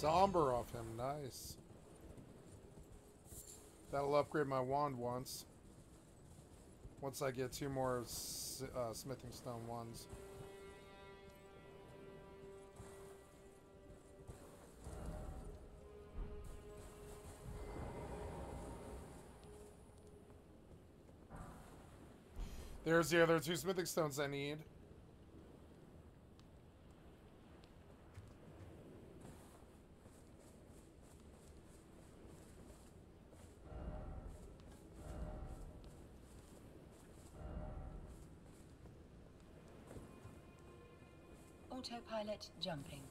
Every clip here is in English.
somber off him. Nice. That'll upgrade my wand once. Once I get 2 more smithing stone ones. There's the other 2 smithing stones I need. Autopilot jumping.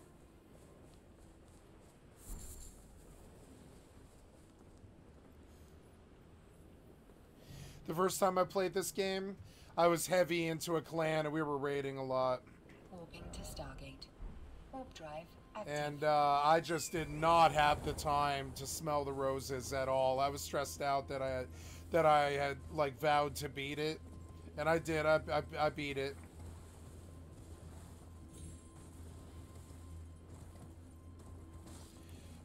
The first time I played this game, I was heavy into a clan and we were raiding a lot. Warping to Stargate. Warp drive active. And I just did not have the time to smell the roses at all. I was stressed out that I had like vowed to beat it, and I did. I beat it.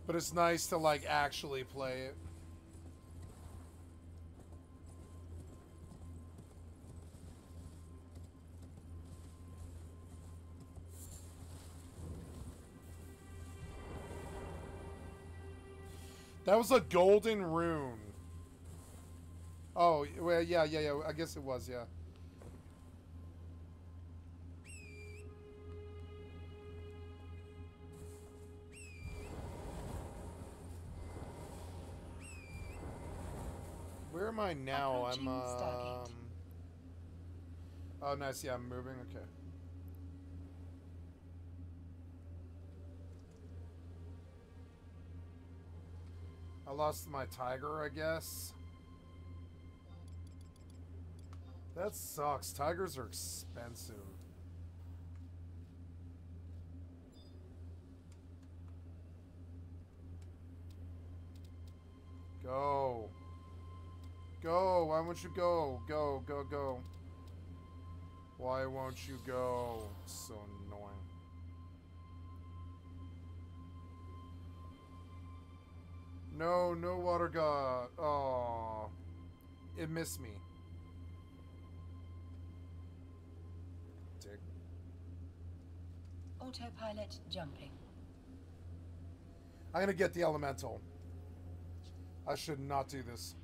But it's nice to like actually play it. That was a golden rune. Oh, well, yeah. I guess it was, yeah. Where am I now? I'm, Oh, nice. Yeah, I'm moving. Okay. I lost my tiger, I guess. That sucks. Tigers are expensive. Go. Go. Why won't you go? Go, go, go. Why won't you go? It's so annoying. No, no water god. Oh, it missed me. Dick. Autopilot jumping. I'm gonna get the elemental. I should not do this.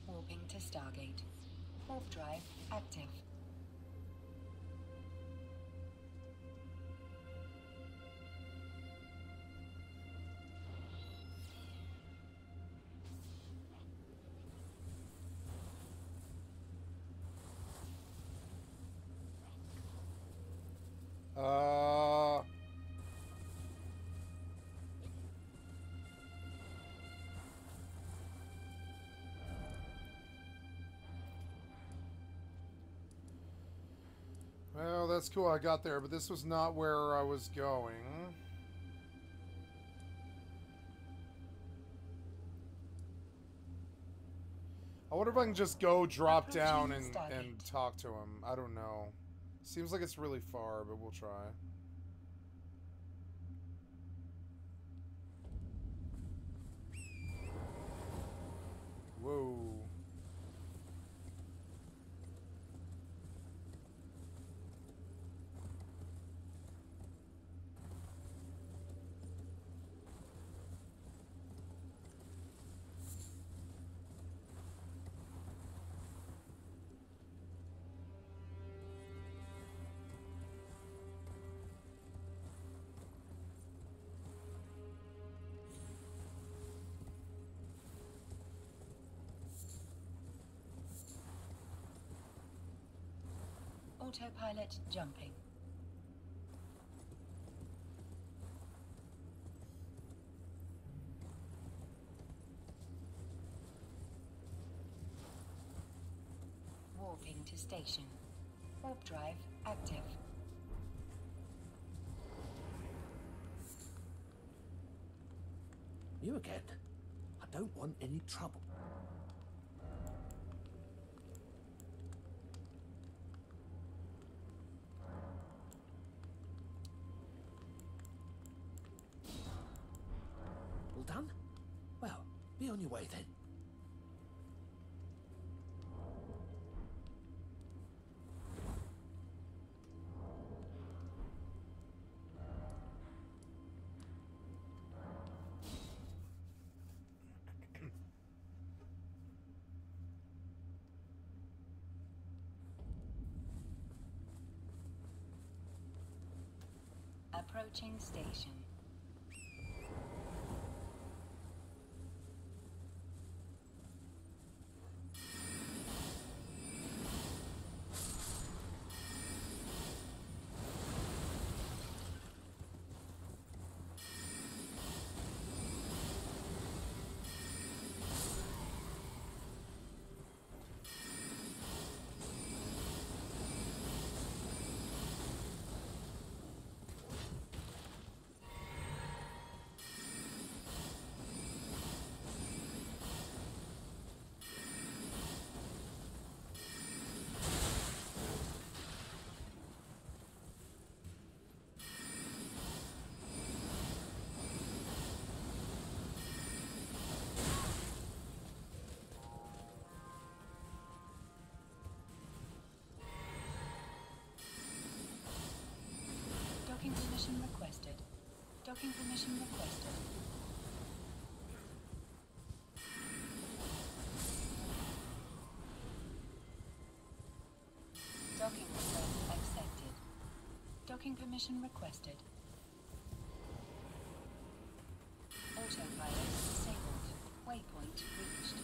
Warping to Stargate. Warp drive active. Well, that's cool. I got there, but this was not where I was going. I wonder if I can just go drop down and talk to him. I don't know. Seems like it's really far, but we'll try. Whoa. Autopilot jumping. Warping to station. Warp drive active. You again? I don't want any trouble. on your way then. Approaching station. Docking permission requested. Docking permission requested. Docking request accepted. Docking permission requested. Autopilot disabled. Waypoint reached.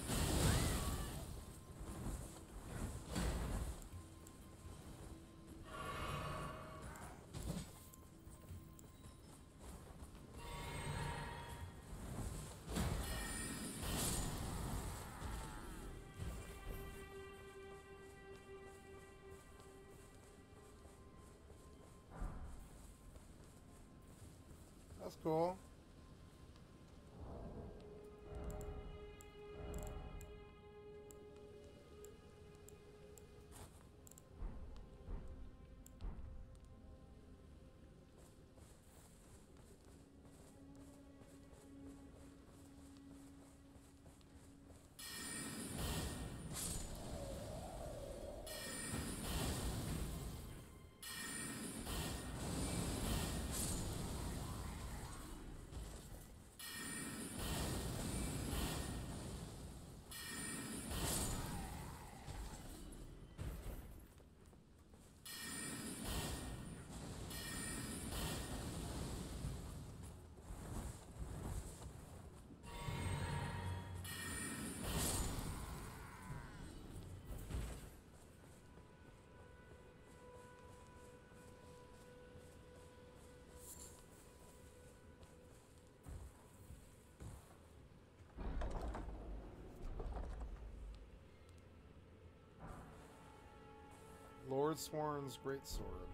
That's cool. Lord Sworn's greatsword.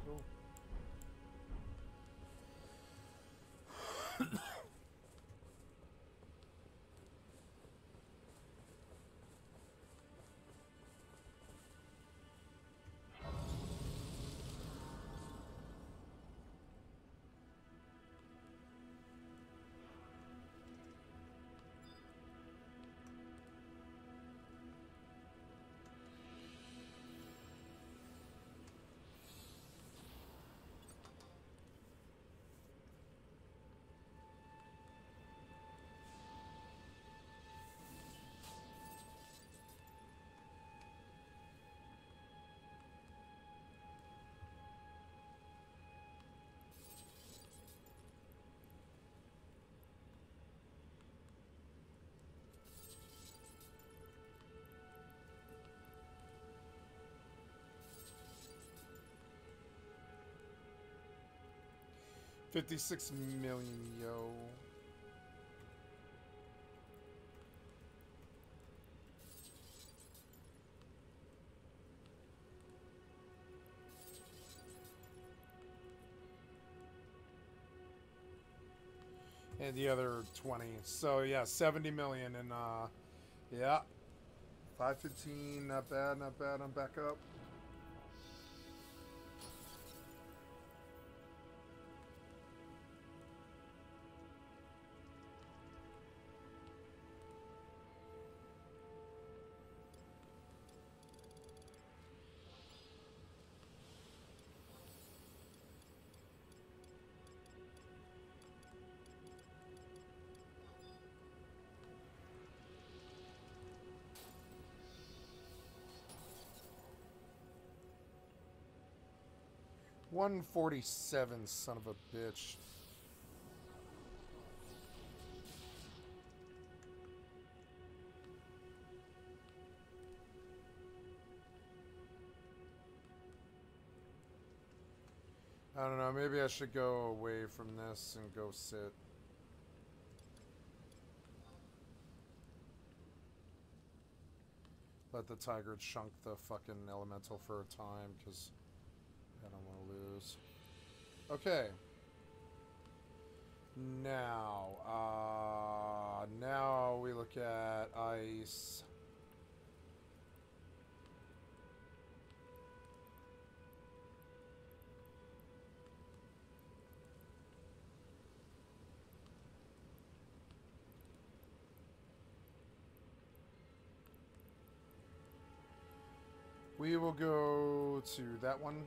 Cool. $56 million, yo. And the other 20. So yeah, 70 million and yeah. 5:15, not bad, not bad. I'm back up. $147, son of a bitch. I don't know, maybe I should go away from this and go sit. Let the tiger chunk the fucking elemental for a time, because I don't want to lose. Okay. Now we look at ice. We will go to that one.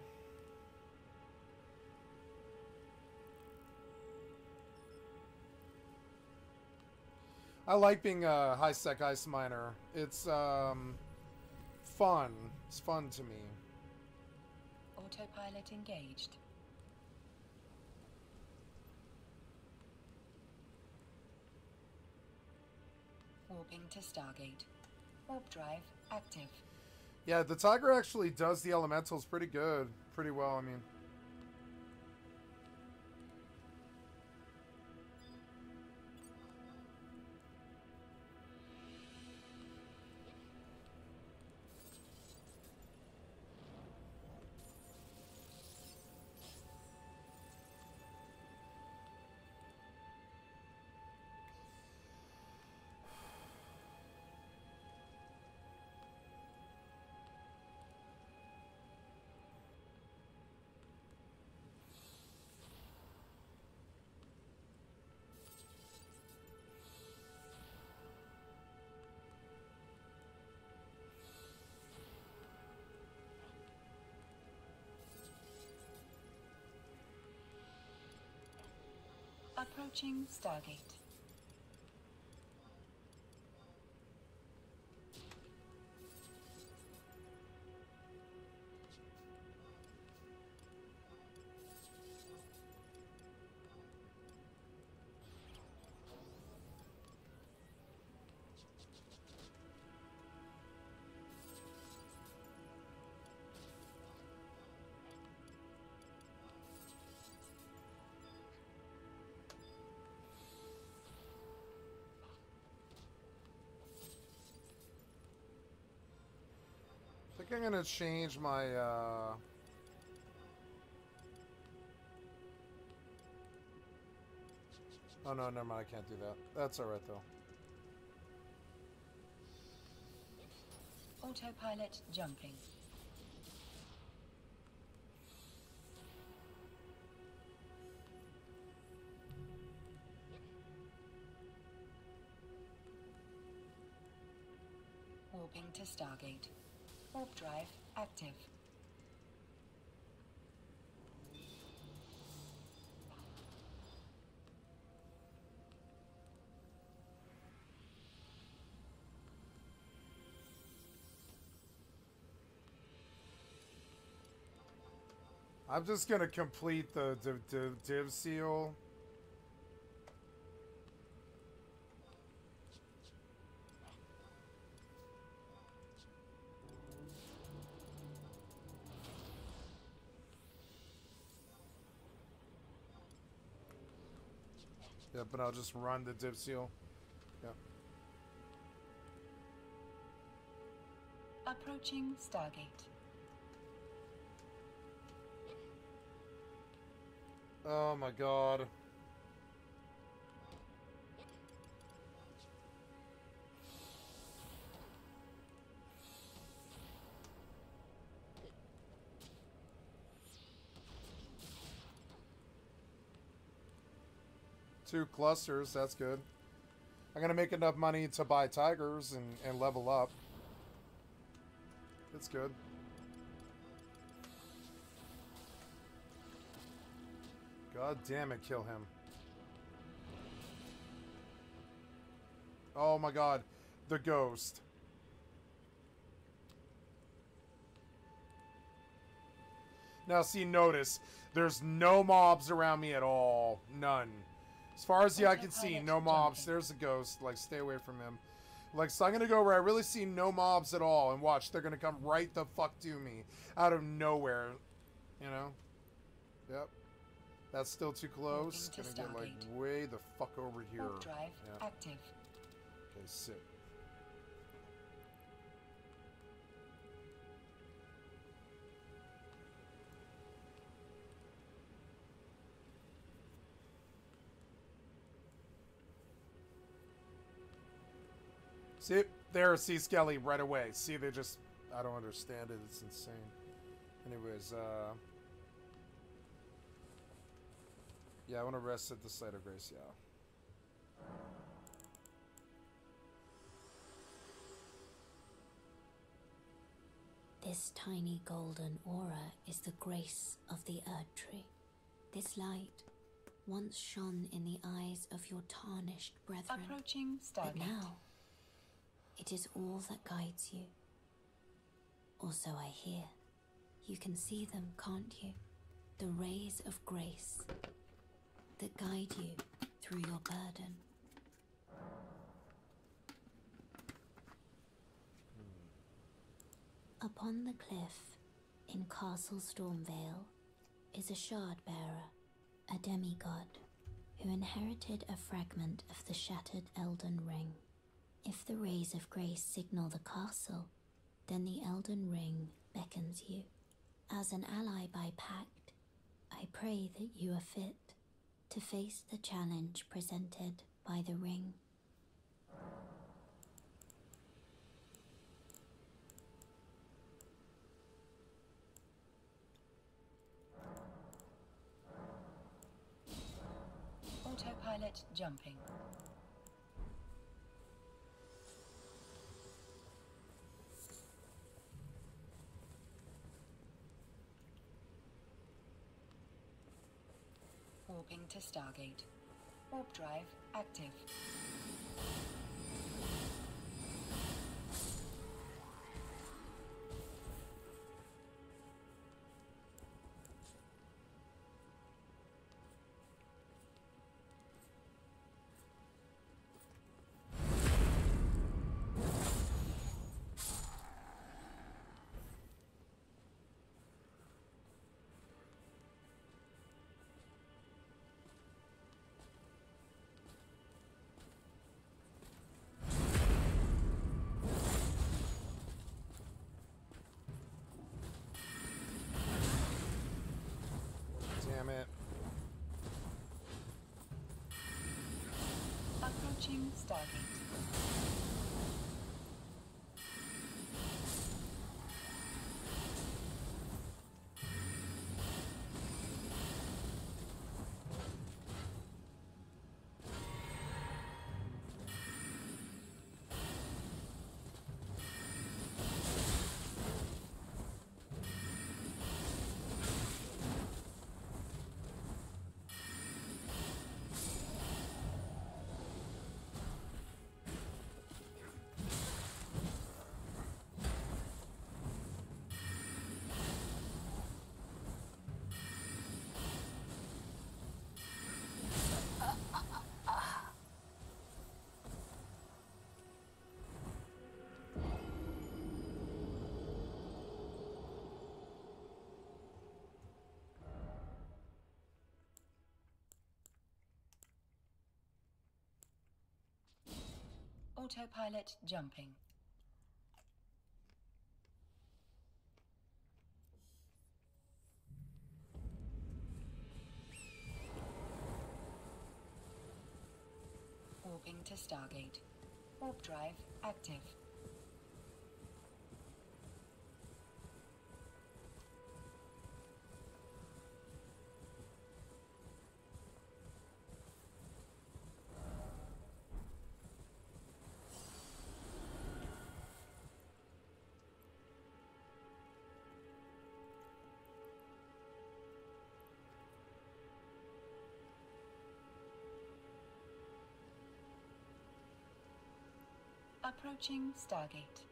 I like being a high-sec ice miner. It's fun. It's fun to me. Autopilot engaged. Warping to Stargate. Warp drive active. Yeah, the tiger actually does the elementals pretty good. Pretty well, I mean. Approaching Stargate. I think I'm gonna change my Oh no, never mind, I can't do that. That's alright though. Autopilot jumping. Warping to Stargate. Warp drive active. I'm just gonna complete the div seal. Yeah, but I'll just run the div seal. Yeah. Approaching Stargate. Oh my god. 2 clusters, that's good. I'm gonna make enough money to buy tigers and level up. That's good. God damn it, kill him. Oh my god, the ghost. Now see, notice, there's no mobs around me at all. None. As far as the eye can see, no mobs. There's a ghost. Like, stay away from him. Like, so I'm gonna go where I really see no mobs at all, and watch, they're gonna come right the fuck to me. Out of nowhere. You know? Yep. That's still too close. Gonna get, like, way the fuck over here. Warp drive active. Okay, sit. See, there, see Skelly right away. See, they just, I don't understand it. It's insane. Anyways, yeah, I want to rest at the site of grace, yeah. This tiny golden aura is the grace of the Erd Tree. This light once shone in the eyes of your tarnished brethren. Approaching Stargate. But now, it is all that guides you. Or so I hear. You can see them, can't you? The rays of grace that guide you through your burden. Upon the cliff in Castle Stormvale is a shard bearer, a demigod, who inherited a fragment of the shattered Elden Ring. If the rays of grace signal the castle, then the Elden Ring beckons you. As an ally by pact, I pray that you are fit to face the challenge presented by the ring. Autopilot jumping. Warping to Stargate. Warp drive active. Damn it. Approaching Stargate. Autopilot jumping. Warping to Stargate. Warp drive active. Approaching Stargate.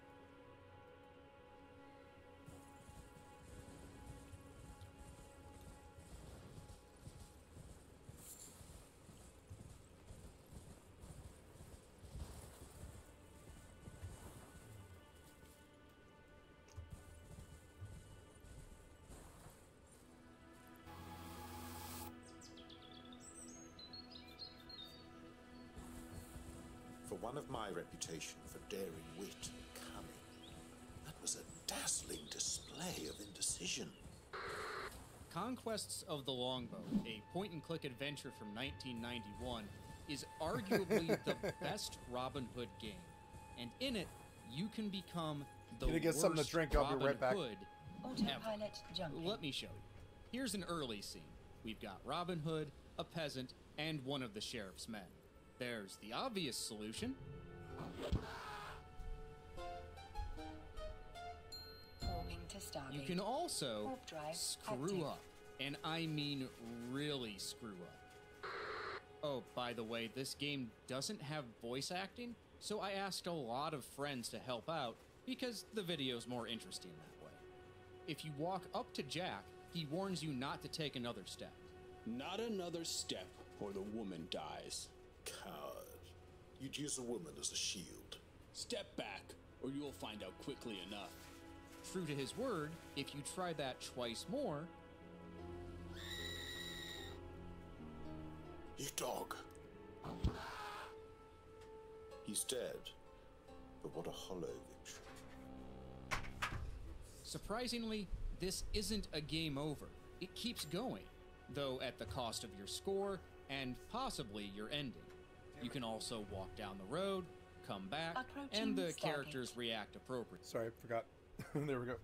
For one of my reputation for daring wit and cunning, that was a dazzling display of indecision. Conquests of the Longbow, a point-and-click adventure from 1991, is arguably the best Robin Hood game. And in it, you can become the Gonna get something to drink, I'll be Robin right back. Hood Autopilot ever. jumping. Let me show you. Here's an early scene. We've got Robin Hood, a peasant, and one of the sheriff's men. There's the obvious solution. Warping to Stargate. You can also Warp drive screw active. up. And I mean really screw up. Oh, by the way, this game doesn't have voice acting, so I asked a lot of friends to help out because the video's more interesting that way. If you walk up to Jack, he warns you not to take another step. Not another step, or the woman dies. Coward. You'd use a woman as a shield. Step back, or you will find out quickly enough. True to his word, if you try that twice more, You dog. He's dead. But what a hollow victory. surprisingly, this isn't a game over. It keeps going, though at the cost of your score and possibly your ending. You can also walk down the road, come back, and the characters react appropriately. Sorry, I forgot. There we go.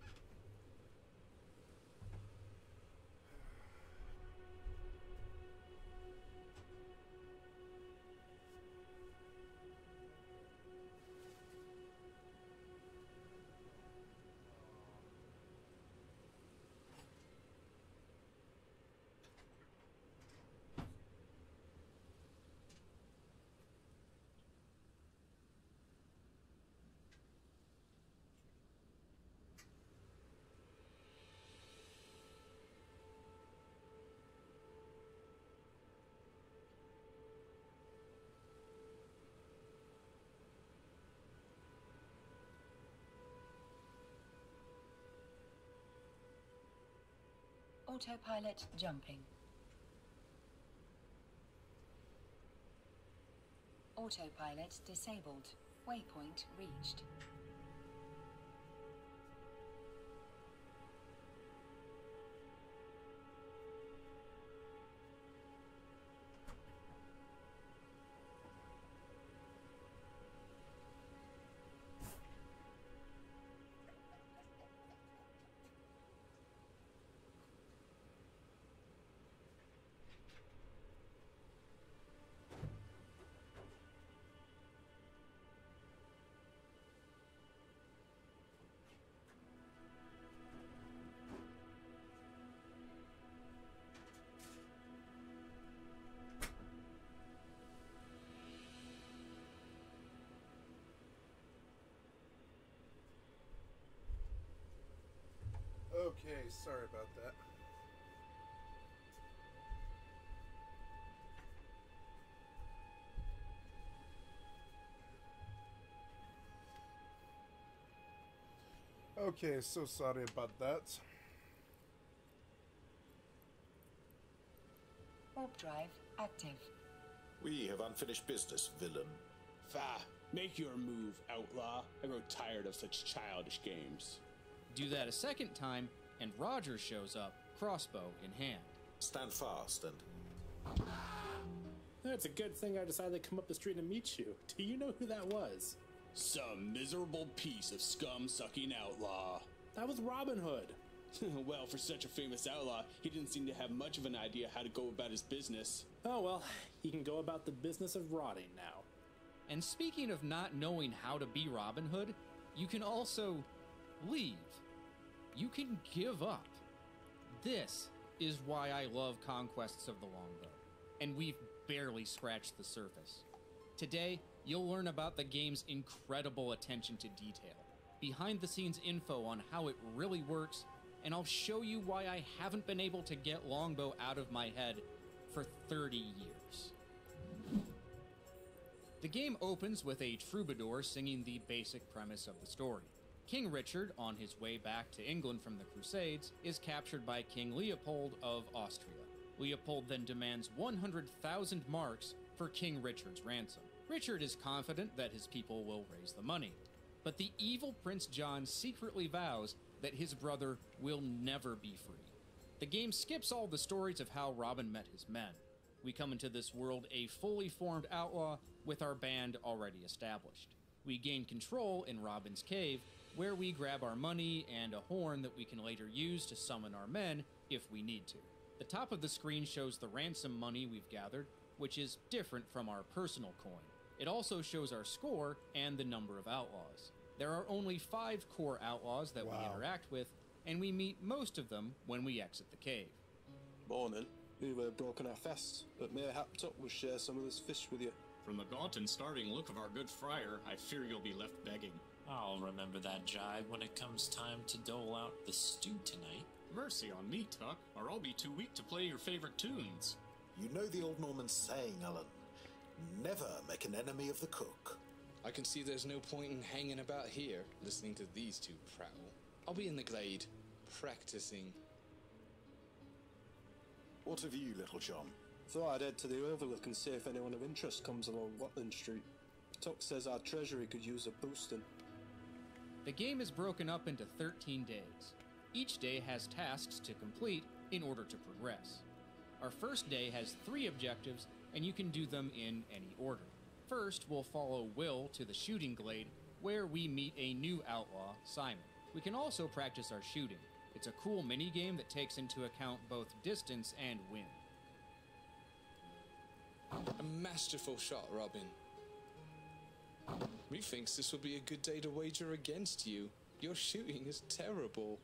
Autopilot jumping. Autopilot disabled. Waypoint reached. Okay, sorry about that. Okay, so sorry about that. Warp drive active. We have unfinished business, villain. Fa, make your move, outlaw. I grow tired of such childish games. Do that a second time, and Roger shows up, crossbow in hand. Stand fast and... It's a good thing I decided to come up the street and meet you. Do you know who that was? Some miserable piece of scum-sucking outlaw. That was Robin Hood. Well, for such a famous outlaw, he didn't seem to have much of an idea how to go about his business. Oh well, he can go about the business of rotting now. And speaking of not knowing how to be Robin Hood, you can also leave. You can give up. This is why I love Conquests of the Longbow, and we've barely scratched the surface. Today, You'll learn about the game's incredible attention to detail, behind-the-scenes info on how it really works, and I'll show you why I haven't been able to get Longbow out of my head for 30 years. The game opens with a troubadour singing the basic premise of the story. King Richard, on his way back to England from the Crusades, is captured by King Leopold of Austria. Leopold then demands 100,000 marks for King Richard's ransom. Richard is confident that his people will raise the money, but the evil Prince John secretly vows that his brother will never be free. The game skips all the stories of how Robin met his men. We come into this world a fully formed outlaw with our band already established. We gain control in Robin's cave, where we grab our money and a horn that we can later use to summon our men if we need to. The top of the screen shows the ransom money we've gathered, which is different from our personal coin. It also shows our score and the number of outlaws. There are only 5 core outlaws that we interact with, and we meet most of them when we exit the cave. Morning. We've broken our fast, but mayhaps we'll share some of this fish with you. From the gaunt and starving look of our good friar, I fear you'll be left begging. I'll remember that jibe when it comes time to dole out the stew tonight. Mercy on me, Tuck, or I'll be too weak to play your favorite tunes. You know the old Norman saying, Alan, never make an enemy of the cook. I can see there's no point in hanging about here, listening to these two prattle. I'll be in the glade, practicing. What of you, Little John? Thought I'd head to the Overlook and see if anyone of interest comes along Watling Street. Tuck says our treasury could use a boosting. The game is broken up into 13 days. Each day has tasks to complete in order to progress. Our first day has 3 objectives, and you can do them in any order. First, we'll follow Will to the shooting glade, where we meet a new outlaw, Simon. We can also practice our shooting. It's a cool mini-game that takes into account both distance and wind. A masterful shot, Robin. Methinks this will be a good day to wager against you. Your shooting is terrible.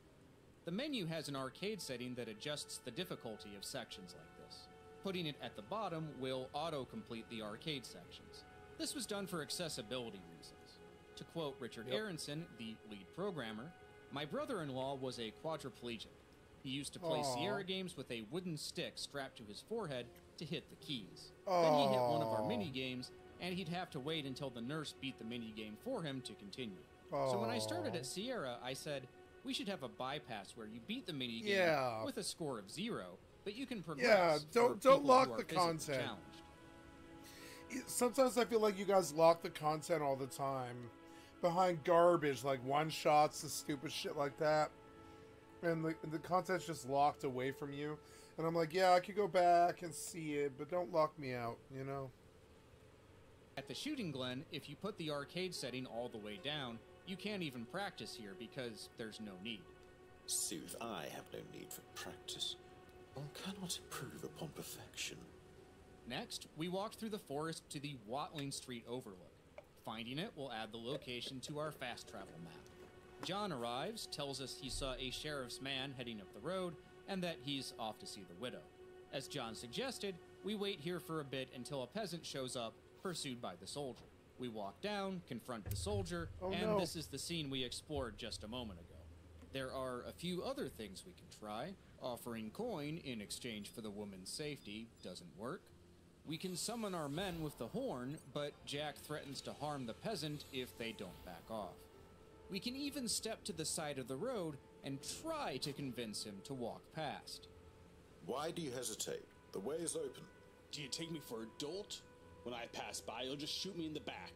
The menu has an arcade setting that adjusts the difficulty of sections like this. Putting it at the bottom will auto-complete the arcade sections. This was done for accessibility reasons. To quote Richard Aronson, the lead programmer, "My brother-in-law was a quadriplegic. He used to play Sierra games with a wooden stick strapped to his forehead to hit the keys. Then he hit one of our mini-games, and he'd have to wait until the nurse beat the mini-game for him to continue. So when I started at Sierra, I said, we should have a bypass where you beat the mini-game with a score of 0, but you can progress. Don't lock the content. Sometimes I feel like you guys lock the content all the time behind garbage, like one-shots and stupid shit like that. And the content's just locked away from you. And I'm like, yeah, I could go back and see it, but don't lock me out, you know? At the shooting glen, if you put the arcade setting all the way down, you can't even practice here because there's no need. Sooth, I have no need for practice. One cannot improve upon perfection. Next, we walk through the forest to the Watling Street Overlook. Finding it will add the location to our fast travel map. John arrives, tells us he saw a sheriff's man heading up the road, and that he's off to see the widow. As John suggested, we wait here for a bit until a peasant shows up, pursued by the soldier. We walk down, confront the soldier, this is the scene we explored just a moment ago. There are a few other things we can try. Offering coin in exchange for the woman's safety doesn't work. We can summon our men with the horn, but Jack threatens to harm the peasant if they don't back off. We can even step to the side of the road and try to convince him to walk past. Why do you hesitate? The way is open. Do you take me for a dolt? When I pass by, you'll just shoot me in the back.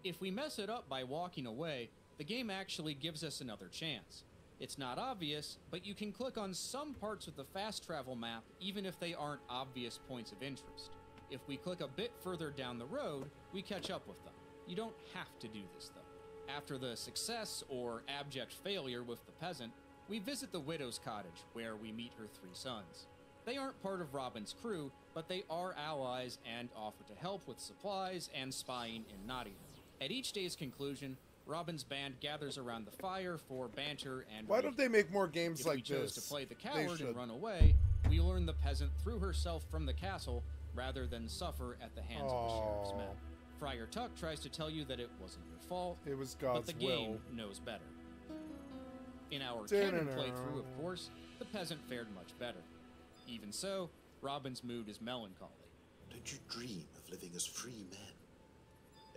If we mess it up by walking away, the game actually gives us another chance. It's not obvious, but you can click on some parts of the fast travel map even if they aren't obvious points of interest. If we click a bit further down the road, we catch up with them. You don't have to do this though. After the success or abject failure with the peasant, we visit the widow's cottage where we meet her 3 sons. They aren't part of Robin's crew, but they are allies and offer to help with supplies and spying in Nottingham. At each day's conclusion, Robin's band gathers around the fire for banter and why don't they make more games like this? If we chose to play the coward and run away, we learn the peasant threw herself from the castle rather than suffer at the hands of the sheriff's men. Friar Tuck tries to tell you that it wasn't your fault. It was God's but the will. game knows better. In our canon playthrough, of course, the peasant fared much better. Even so, Robin's mood is melancholy. Don't you dream of living as free men,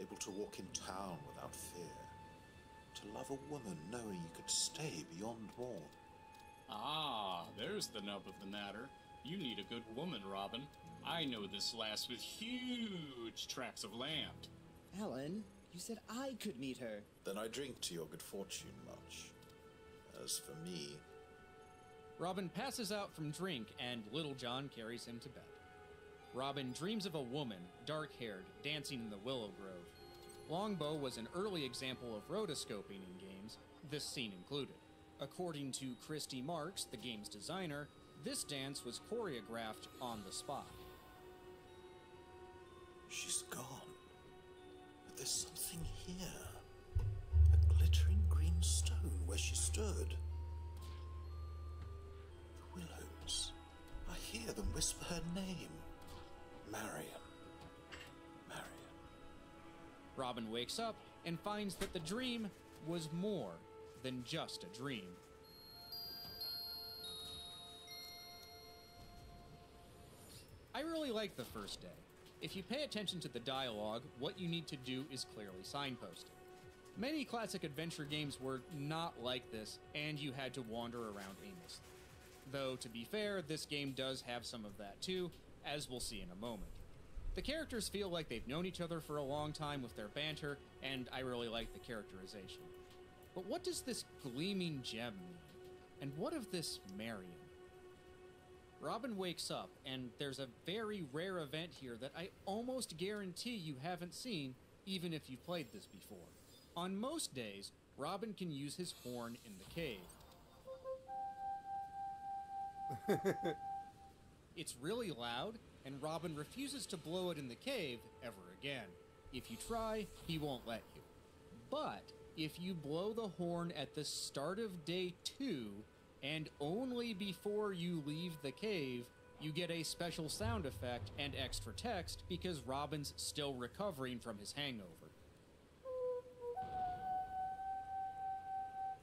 able to walk in town without fear, to love a woman knowing you could stay beyond morn? Ah, there's the nub of the matter. You need a good woman, Robin. I know this lass with huge tracts of land. Alan, you said I could meet her. Then I drink to your good fortune much. As for me... Robin passes out from drink, and Little John carries him to bed. Robin dreams of a woman, dark-haired, dancing in the Willow Grove. Longbow was an early example of rotoscoping in games, this scene included. According to Christy Marks, the game's designer, this dance was choreographed on the spot. She's gone. But there's something here. A glittering green stone where she stood. The willows. I hear them whisper her name. Marion. Marion. Robin wakes up and finds that the dream was more than just a dream. I really like the first day. If you pay attention to the dialogue, what you need to do is clearly signposted. Many classic adventure games were not like this, and you had to wander around aimlessly. Though, to be fair, this game does have some of that too, as we'll see in a moment. The characters feel like they've known each other for a long time with their banter, and I really like the characterization. But what does this gleaming gem mean? And what of this Marion? Robin wakes up, and there's a very rare event here that I almost guarantee you haven't seen, even if you've played this before. On most days, Robin can use his horn in the cave. It's really loud, and Robin refuses to blow it in the cave ever again. If you try, he won't let you. But if you blow the horn at the start of day 2, and only before you leave the cave, you get a special sound effect and extra text because Robin's still recovering from his hangover.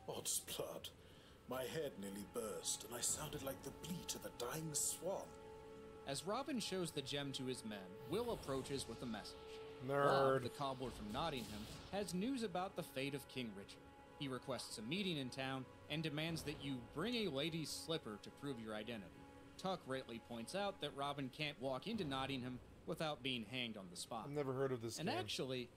Odds blood. My head nearly burst, and I sounded like the bleat of a dying swan. As Robin shows the gem to his men, Will approaches with a message. Nerd. Bob, the cobbler from Nottingham, has news about the fate of King Richard. He requests a meeting in town and demands that you bring a lady's slipper to prove your identity. Tuck rightly points out that Robin can't walk into Nottingham without being hanged on the spot. I've never heard of this and game. Actually,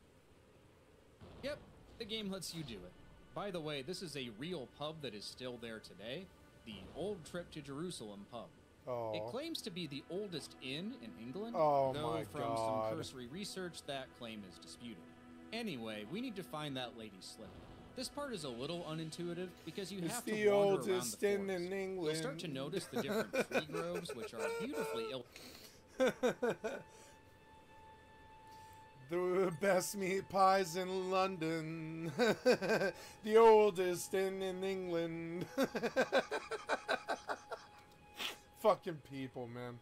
yep, the game lets you do it. By the way, this is a real pub that is still there today, the Old Trip to Jerusalem pub. Oh. It claims to be the oldest inn in England, Oh though my from God. some cursory research, that claim is disputed. Anyway, we need to find that lady's slipper. This part is a little unintuitive because you It's have the to wander around the oldest inn forest. in England. You'll start to notice the different tree groves, which are beautifully The best meat pies in London. The oldest inn in England. Fucking people, man.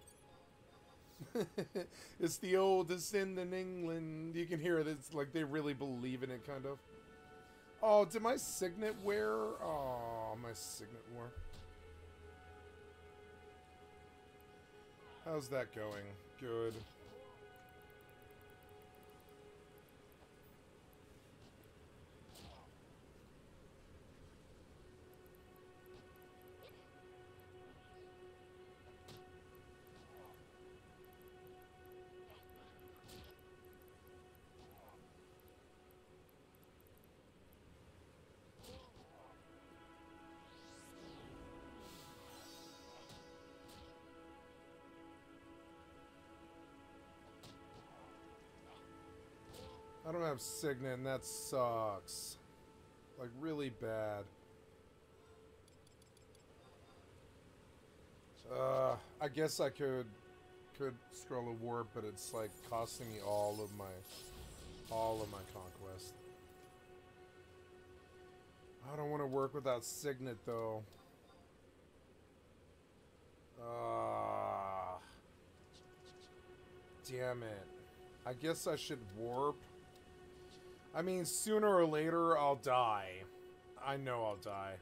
It's the oldest inn in England. You can hear it. It's like they really believe in it, kind of. Oh, did my signet wear? Oh, my signet wore. How's that going? Good. I don't have Signet, and that sucks. Like, really bad. I guess I could scroll a warp, but it's like costing me all of my conquest. I don't want to work without Signet though. Damn it. I guess I should warp. I mean, sooner or later, I'll die. I know I'll die.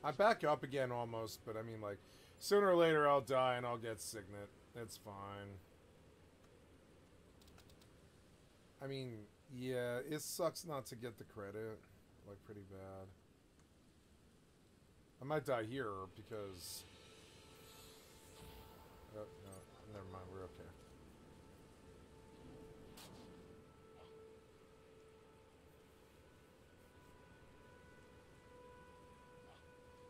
I back up again almost, but I mean, like, sooner or later I'll die and I'll get Signet. It's fine. I mean, yeah, it sucks not to get the credit. Like, pretty bad. I might die here because... Oh, no, never mind, we're okay.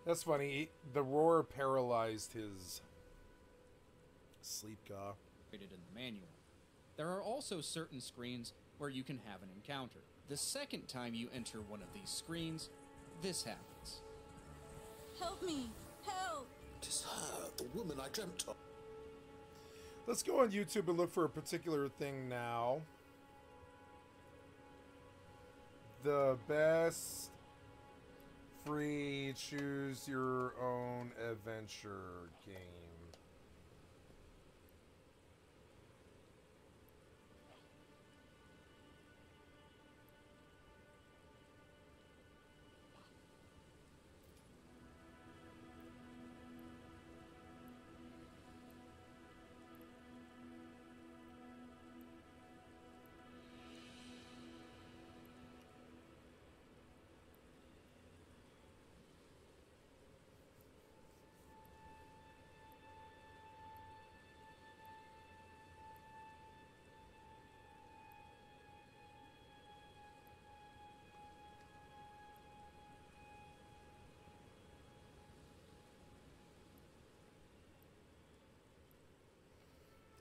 That's funny. The roar paralyzed his sleep guy. In the manual. There are also certain screens where you can have an encounter. The second time you enter one of these screens, this happens. Help me! Help! It is her, the woman I dreamt of. Let's go on YouTube and look for a particular thing now. The best free choose your own adventure game.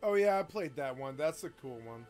Oh yeah, I played that one. That's a cool one.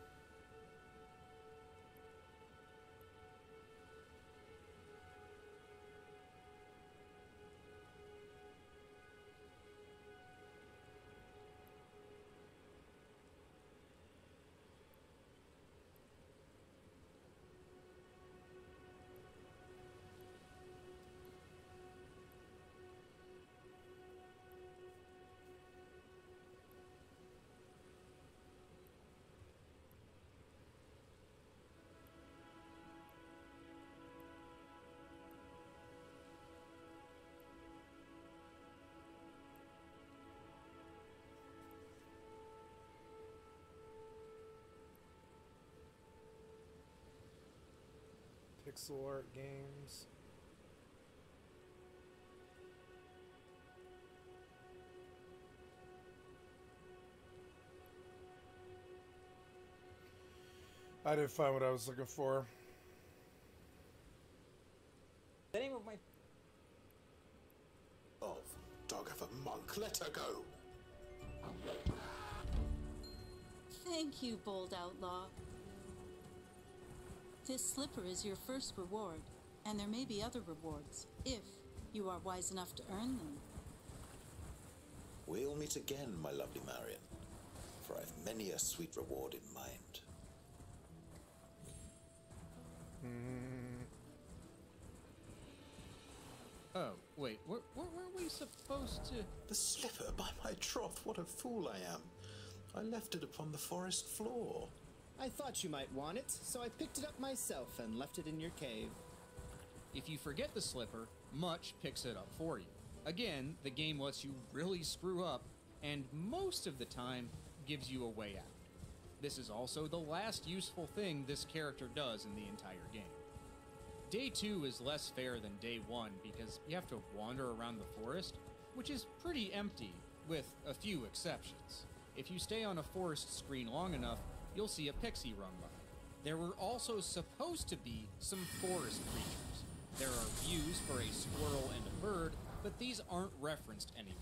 Pixel art games. I didn't find what I was looking for. The name of my... Oh, dog of a monk, let her go. Thank you, bold outlaw. This slipper is your first reward, and there may be other rewards, if you are wise enough to earn them. We'll meet again, my lovely Marion, for I've many a sweet reward in mind. Oh, wait, weren't we supposed to... The slipper, by my troth, what a fool I am. I left it upon the forest floor. I thought you might want it, so I picked it up myself and left it in your cave. If you forget the slipper, Much picks it up for you. Again, the game lets you really screw up, and most of the time gives you a way out. This is also the last useful thing this character does in the entire game. Day 2 is less fair than Day 1 because you have to wander around the forest, which is pretty empty, with a few exceptions. If you stay on a forest screen long enough, you'll see a pixie run by. There were also supposed to be some forest creatures. There are views for a squirrel and a bird, but these aren't referenced anywhere.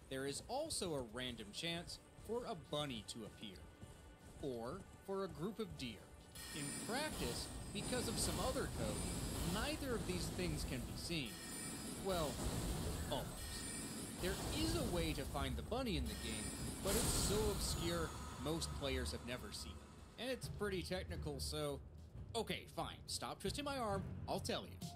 There is also a random chance for a bunny to appear, or for a group of deer. In practice, because of some other code, neither of these things can be seen. Well, almost. There is a way to find the bunny in the game, but it's so obscure, most players have never seen it. And it's pretty technical, so... Okay, fine, stop twisting my arm, I'll tell you.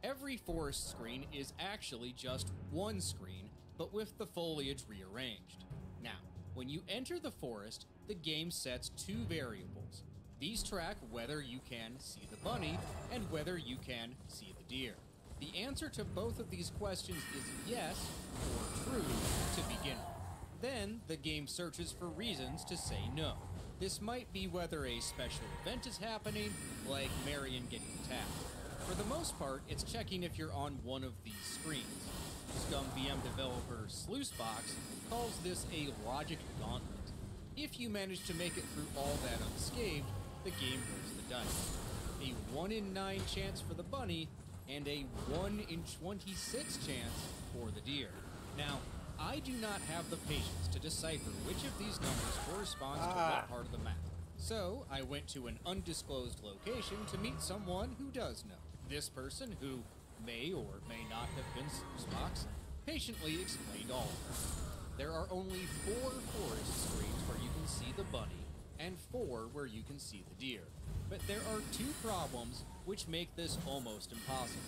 Every forest screen is actually just one screen, but with the foliage rearranged. Now, When you enter the forest, the game sets 2 variables. These track whether you can see the bunny and whether you can see the deer. The answer to both of these questions is yes or true to begin with. Then the game searches for reasons to say no. This might be whether a special event is happening, like Marion getting attacked. For the most part, it's checking if you're on one of these screens. Scum VM developer Sluicebox calls this a logic gauntlet. If you manage to make it through all that unscathed, the game rolls the dice. A 1 in 9 chance for the bunny, and a 1 in 26 chance for the deer. Now, I do not have the patience to decipher which of these numbers corresponds to what part of the map. So, I went to an undisclosed location to meet someone who does know. This person, who may or may not have been Sluicebox, patiently explained all of this. There are only 4 forest screens where you can see the bunny, and 4 where you can see the deer. But there are 2 problems which make this almost impossible.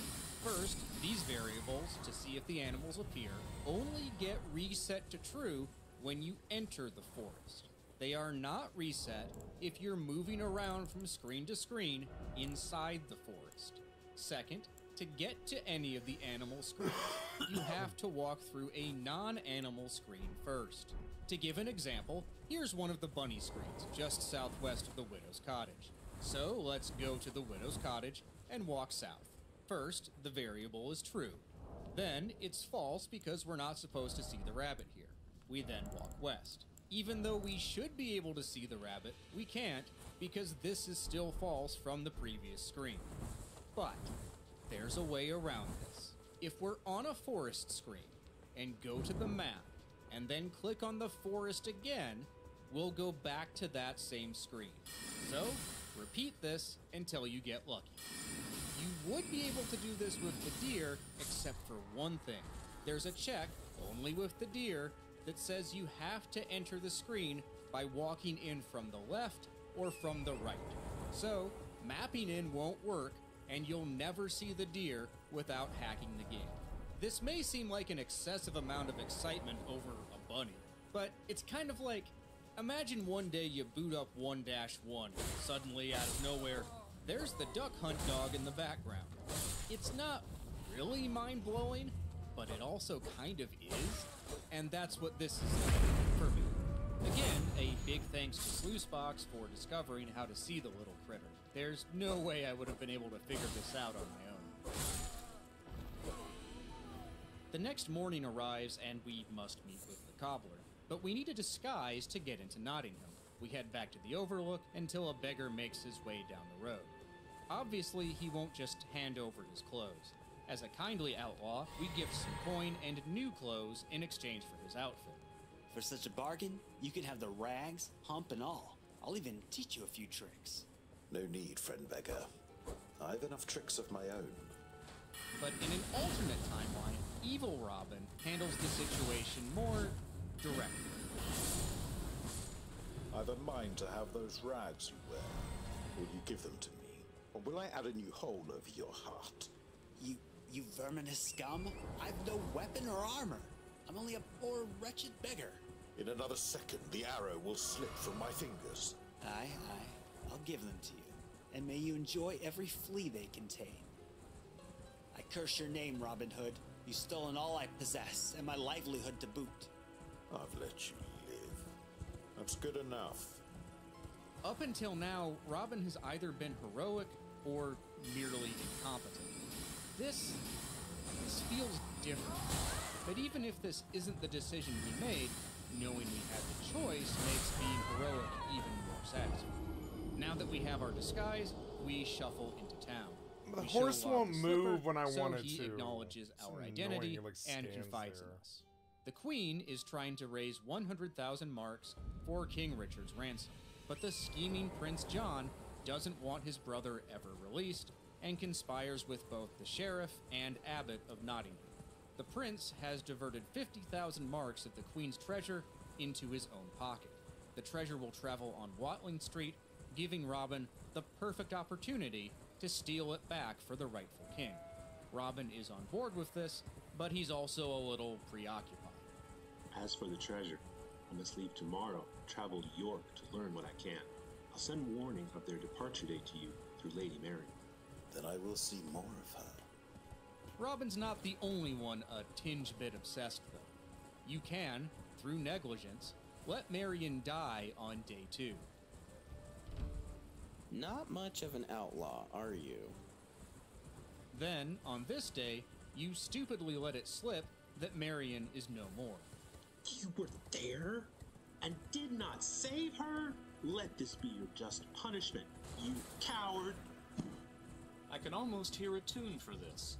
First, these variables, to see if the animals appear, only get reset to true when you enter the forest. They are not reset if you're moving around from screen to screen inside the forest. Second, to get to any of the animal screens, you have to walk through a non-animal screen first. To give an example, here's one of the bunny screens, just southwest of the Widow's Cottage. So let's go to the Widow's Cottage and walk south. First, the variable is true. Then, it's false because we're not supposed to see the rabbit here. We then walk west. Even though we should be able to see the rabbit, we can't because this is still false from the previous screen. But there's a way around this. If we're on a forest screen and go to the map and then click on the forest again, we'll go back to that same screen. So, repeat this until you get lucky. You would be able to do this with the deer, except for one thing. There's a check, only with the deer, that says you have to enter the screen by walking in from the left or from the right. So, mapping in won't work, and you'll never see the deer without hacking the game. This may seem like an excessive amount of excitement over a bunny, but it's kind of like, imagine one day you boot up 1-1, suddenly out of nowhere, there's the duck hunt dog in the background. It's not really mind-blowing, but it also kind of is, and that's what this is like for me. Again, a big thanks to Sluicebox for discovering how to see the little critter. There's no way I would have been able to figure this out on my own. The next morning arrives and we must meet with the cobbler, but we need a disguise to get into Nottingham. We head back to the Overlook until a beggar makes his way down the road. Obviously, he won't just hand over his clothes. As a kindly outlaw, we gift some coin and new clothes in exchange for his outfit. For such a bargain, you can have the rags, hump, and all. I'll even teach you a few tricks. No need, friend beggar. I've enough tricks of my own. But in an alternate timeline, evil Robin handles the situation more directly. I've a mind to have those rags you wear. Will you give them to me? Or will I add a new hole over your heart? You verminous scum! I've no weapon or armor. I'm only a poor, wretched beggar. In another second, the arrow will slip from my fingers. Aye. I'll give them to you. And may you enjoy every flea they contain. I curse your name, Robin Hood. You've stolen all I possess, and my livelihood to boot. I've let you live. That's good enough. Up until now, Robin has either been heroic or merely incompetent. This feels different. But even if this isn't the decision we made, knowing we had the choice makes being heroic even more satisfying. Now that we have our disguise, we shuffle into town. The horse won't move when I want it to. So he acknowledges our identity and confides in us. The Queen is trying to raise 100,000 marks for King Richard's ransom, but the scheming Prince John doesn't want his brother ever released and conspires with both the sheriff and abbot of Nottingham. The prince has diverted 50,000 marks of the Queen's treasure into his own pocket. The treasure will travel on Watling Street, giving Robin the perfect opportunity to steal it back for the rightful king. Robin is on board with this, but he's also a little preoccupied. As for the treasure, I must leave tomorrow, travel to York to learn what I can. I'll send warning of their departure date to you through Lady Mary. Then I will see more of her. Robin's not the only one a tinge bit obsessed, though. You can, through negligence, let Marion die on day 2. Not much of an outlaw, are you? Then, on this day, you stupidly let it slip that Marion is no more. You were there and did not save her? Let this be your just punishment, you coward! I can almost hear a tune for this.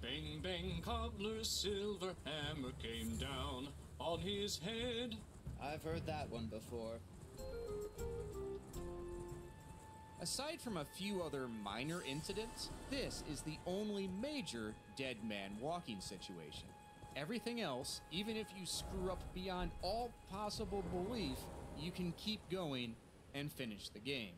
Bang, bang, cobbler's silver hammer came down on his head. I've heard that one before. Aside from a few other minor incidents, this is the only major dead man walking situation. Everything else, even if you screw up beyond all possible belief, you can keep going and finish the game.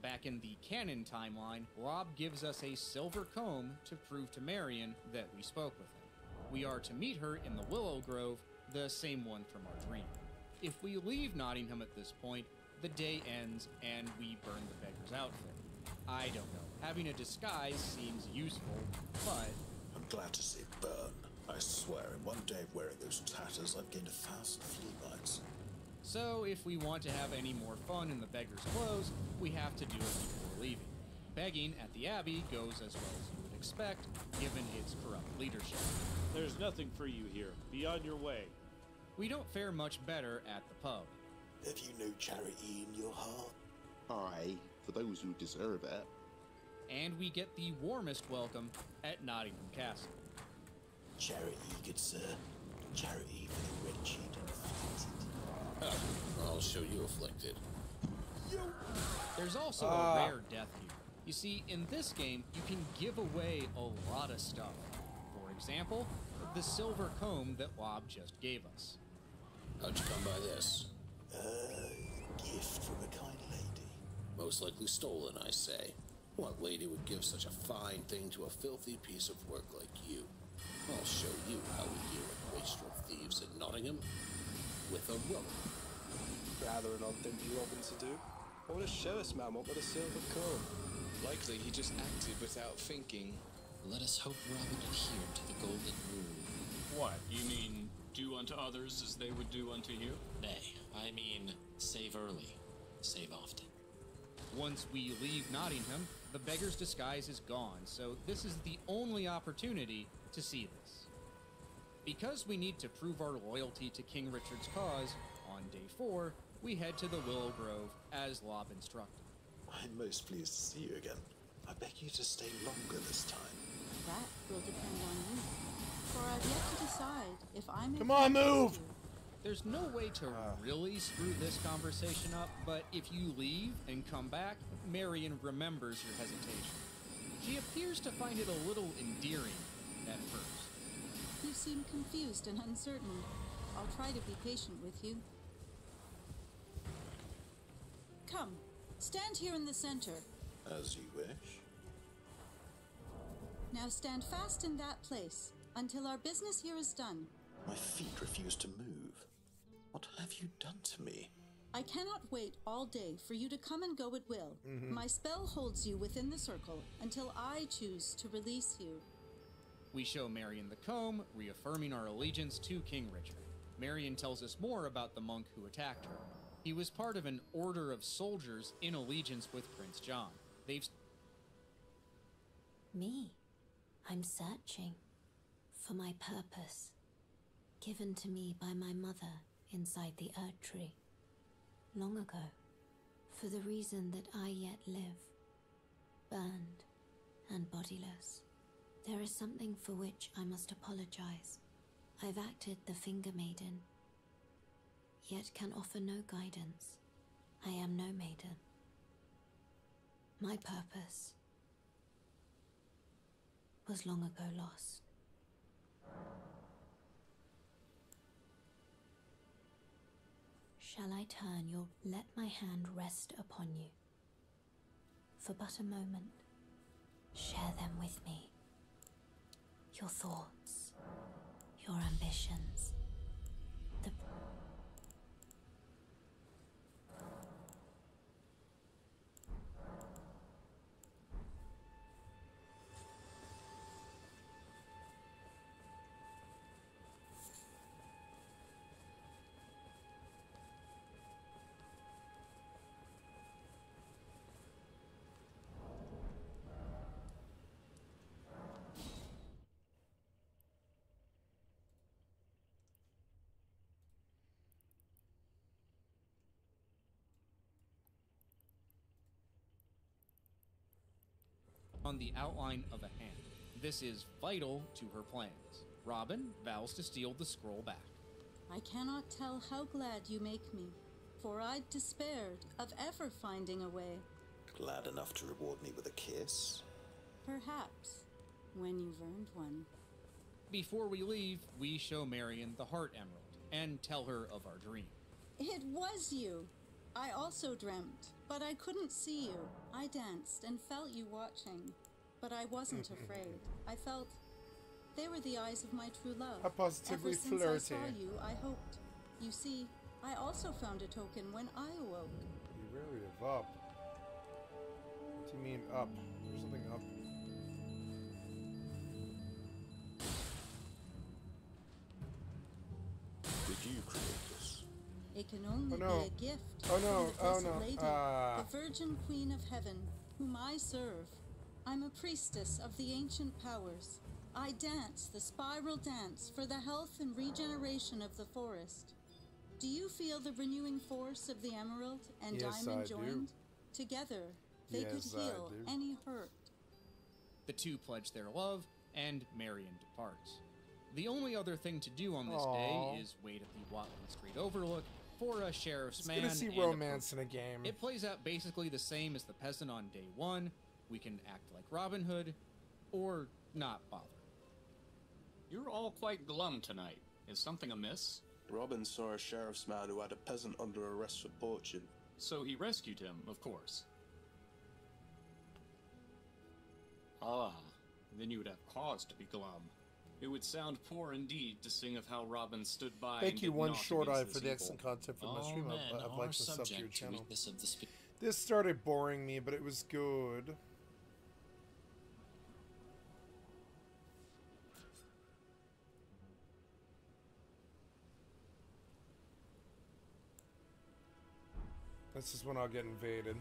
Back in the canon timeline, Rob gives us a silver comb to prove to Marion that we spoke with him. We are to meet her in the Willow Grove, the same one from our dream. If we leave Nottingham at this point, the day ends and we burn the beggar's outfit. I don't know. Having a disguise seems useful, but... I'm glad to see it burn. I swear, in one day of wearing those tatters, I've gained 1,000 flea bites. So, if we want to have any more fun in the beggar's clothes, we have to do it before leaving. Begging at the Abbey goes as well as you would expect, given its corrupt leadership. There's nothing for you here. Be on your way. We don't fare much better at the pub. Have you no charity in your heart? Aye, for those who deserve it. And we get the warmest welcome at Nottingham Castle. Charity, good sir. Charity for the wretched and afflicted. I'll show you afflicted. There's also a rare death here. You see, in this game, you can give away a lot of stuff. For example, the silver comb that Wob just gave us. How'd you come by this? Gift from a kind lady. Most likely stolen, I say. What lady would give such a fine thing to a filthy piece of work like you? I'll show you how we deal with wastrel thieves in Nottingham. With a rope. Rather an odd thing for Robin to do. What a sheriff's man want with a silver comb? Likely he just acted without thinking. Let us hope Robin adhered to the golden rule. What, you mean do unto others as they would do unto you? Nay, I mean save early, save often. Once we leave Nottingham, the beggar's disguise is gone, so this is the only opportunity to see this. Because we need to prove our loyalty to King Richard's cause, on day 4, we head to the Willow Grove as Lob instructed. I'm most pleased to see you again. I beg you to stay longer this time. That will depend on you. For I've yet to decide if I'm... Come on, move! There's no way to really screw this conversation up, but if you leave and come back, Marion remembers your hesitation. She appears to find it a little endearing at first. You seem confused and uncertain. I'll try to be patient with you. Come, stand here in the center. As you wish. Now stand fast in that place until our business here is done. My feet refuse to move. What have you done to me? I cannot wait all day for you to come and go at will. My spell holds you within the circle until I choose to release you. We show Marion the comb, reaffirming our allegiance to King Richard. Marion tells us more about the monk who attacked her. He was part of an order of soldiers in allegiance with Prince John. Me. I'm searching for my purpose, given to me by my mother inside the Erd Tree, long ago, for the reason that I yet live, burned and bodiless. There is something for which I must apologize. I've acted the Finger Maiden, yet can offer no guidance. I am no maiden. My purpose was long ago lost. Shall I turn your... Let my hand rest upon you. For but a moment, share them with me. Your thoughts, your ambitions, on the outline of a hand. This is vital to her plans. Robin vows to steal the scroll back. I cannot tell how glad you make me, for I'd despaired of ever finding a way. Glad enough to reward me with a kiss? Perhaps, when you've earned one. Before we leave, we show Marion the Heart Emerald and tell her of our dream. It was you! I also dreamt, but I couldn't see you. I danced and felt you watching, but I wasn't afraid. I felt they were the eyes of my true love. How positively Ever since flirty. I saw you, I hoped. You see, I also found a token when I awoke. You really have up. What do you mean up? There's something up. Did you create this? It can only Oh, no. be a gift Oh, no. from the Oh, Blessed no. Lady, the Virgin Queen of Heaven, whom I serve. I'm a priestess of the ancient powers. I dance the spiral dance for the health and regeneration of the forest. Do you feel the renewing force of the emerald and Yes, diamond I do. joined? Together, they could Yes, I heal do. any hurt. The two pledge their love, and Marion departs. The only other thing to do on this Aw. day is wait at the Watling Street Overlook for a sheriff's It's man. gonna see and a romance in a game. It plays out basically the same as the peasant on day one. We can act like Robin Hood, or not bother. You're all quite glum tonight. Is something amiss? Robin saw a sheriff's man who had a peasant under arrest for poaching. So he rescued him, of course. Ah, then you would have cause to be glum. It would sound poor indeed to sing of how Robin stood by Thank and you, did One naught Short Eye, against for this the evil. excellent content from my All stream. men I've are liked the sub to your subject to channel. weakness of the spirit. This started boring me, but it was good. This is when I'll get invaded.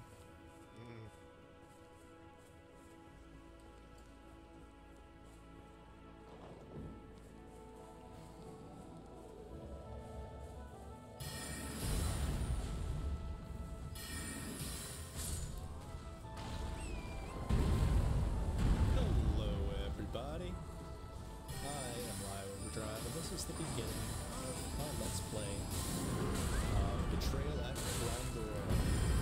Hello, everybody. I am Live Overdrive, and this is the beginning of my Let's Play Betrayal at Groundor.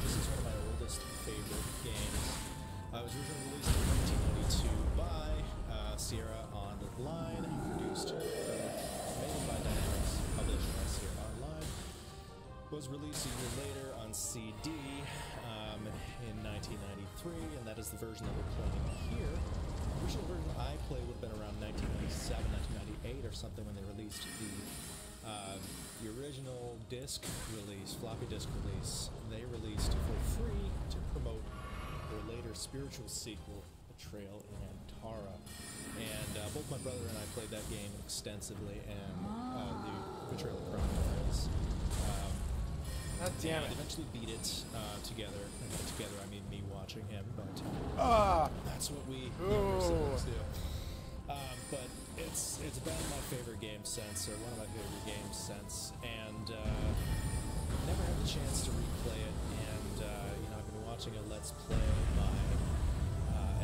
This is one of my oldest favorite games. It was originally released in 1992 by Sierra Online, produced made by Dynamics, published by Sierra Online. Was released a year later on CD in 1993, and that is the version that we're playing here. The original version I played would have been around 1997, 1998 or something when they released the original disc release, floppy disk release. They released for free to promote their later spiritual sequel, Betrayal in Antara. And both my brother and I played that game extensively, and the Betrayal of Groundor. God damn it. Eventually beat it together. And by together, I mean me watching him, but that's what we siblings do. But it's been my favorite game since, or one of my favorite games since, and never had the chance to replay it. And I've been watching a Let's Play by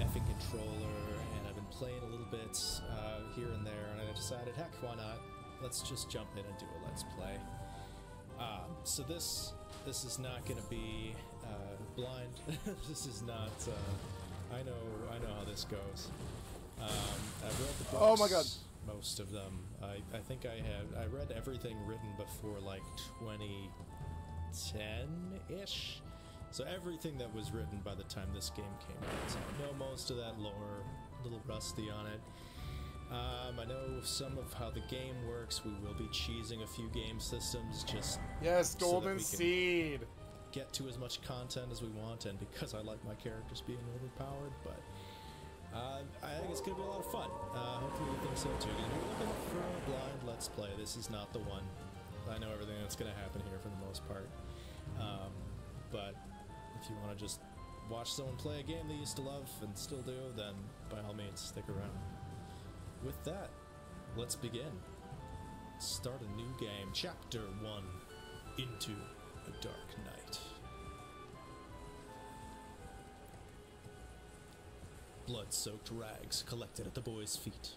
effing Controller, and I've been playing a little bit here and there, and I decided, heck, why not? Let's just jump in and do a Let's Play. So this is not going to be blind. This is not. I know how this goes. I've read the books. Oh my god! Most of them. I think I read everything written before like 2010-ish. So everything that was written by the time this game came out. So I know most of that lore. A little rusty on it. I know some of how the game works. We will be cheesing a few game systems just yes, so Golden that we can Seed. Get to as much content as we want, and because I like my characters being overpowered, but I think it's gonna be a lot of fun. Hopefully you think so too. If you're looking for a blind Let's Play, this is not the one. I know everything that's gonna happen here for the most part, but if you want to just watch someone play a game they used to love and still do, then by all means stick around. With that, let's begin. Start a new game. Chapter 1, Into a Dark Night. Blood-soaked rags collected at the boy's feet.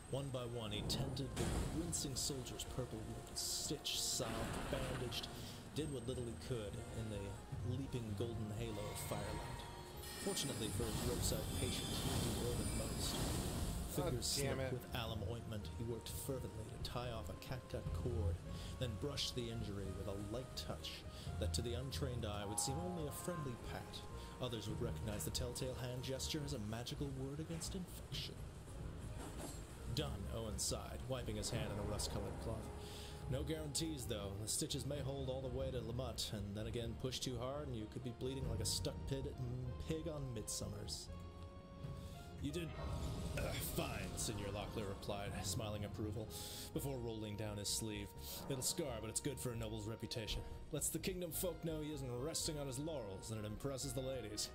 One by one, he tended the wincing soldier's purple wounds, stitched, salved, bandaged, did what little he could in the leaping golden halo of firelight. Fortunately for his roadside patient, he did more than most. Fingers slick with alum ointment, he worked fervently to tie off a catgut cord, then brushed the injury with a light touch that to the untrained eye would seem only a friendly pat. Others would recognize the telltale hand gesture as a magical word against infection. Done, Owen sighed, wiping his hand in a rust-colored cloth. No guarantees, though. The stitches may hold all the way to Lamut, and then again push too hard and you could be bleeding like a stuck pig on Midsummers. You did fine, Senor Locklear replied, smiling approval, before rolling down his sleeve. It'll scar, but it's good for a noble's reputation. Lets the kingdom folk know he isn't resting on his laurels, and it impresses the ladies.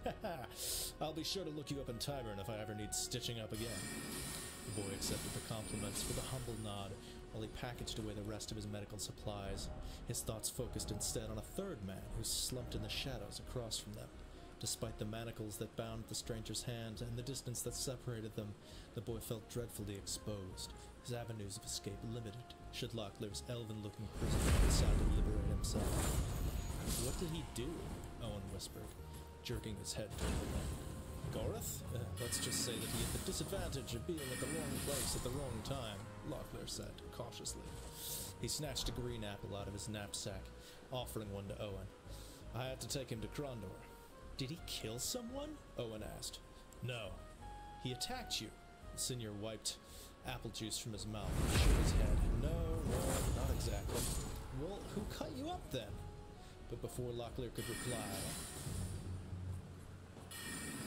I'll be sure to look you up in Tyburn if I ever need stitching up again. The boy accepted the compliments with a humble nod, while he packaged away the rest of his medical supplies. His thoughts focused instead on a third man who slumped in the shadows across from them. Despite the manacles that bound the stranger's hand and the distance that separated them, the boy felt dreadfully exposed, his avenues of escape limited, should Locklear's elven-looking prisoner decide to liberate himself. What did he do? Owen whispered, jerking his head toward the man. Goreth? Let's just say that he had the disadvantage of being at the wrong place at the wrong time, Locklear said, cautiously. He snatched a green apple out of his knapsack, offering one to Owen. I had to take him to Krondor. Did he kill someone? Owen asked. No. He attacked you. The senior wiped apple juice from his mouth and shook his head. No, not exactly. Well, who cut you up then? But before Locklear could reply,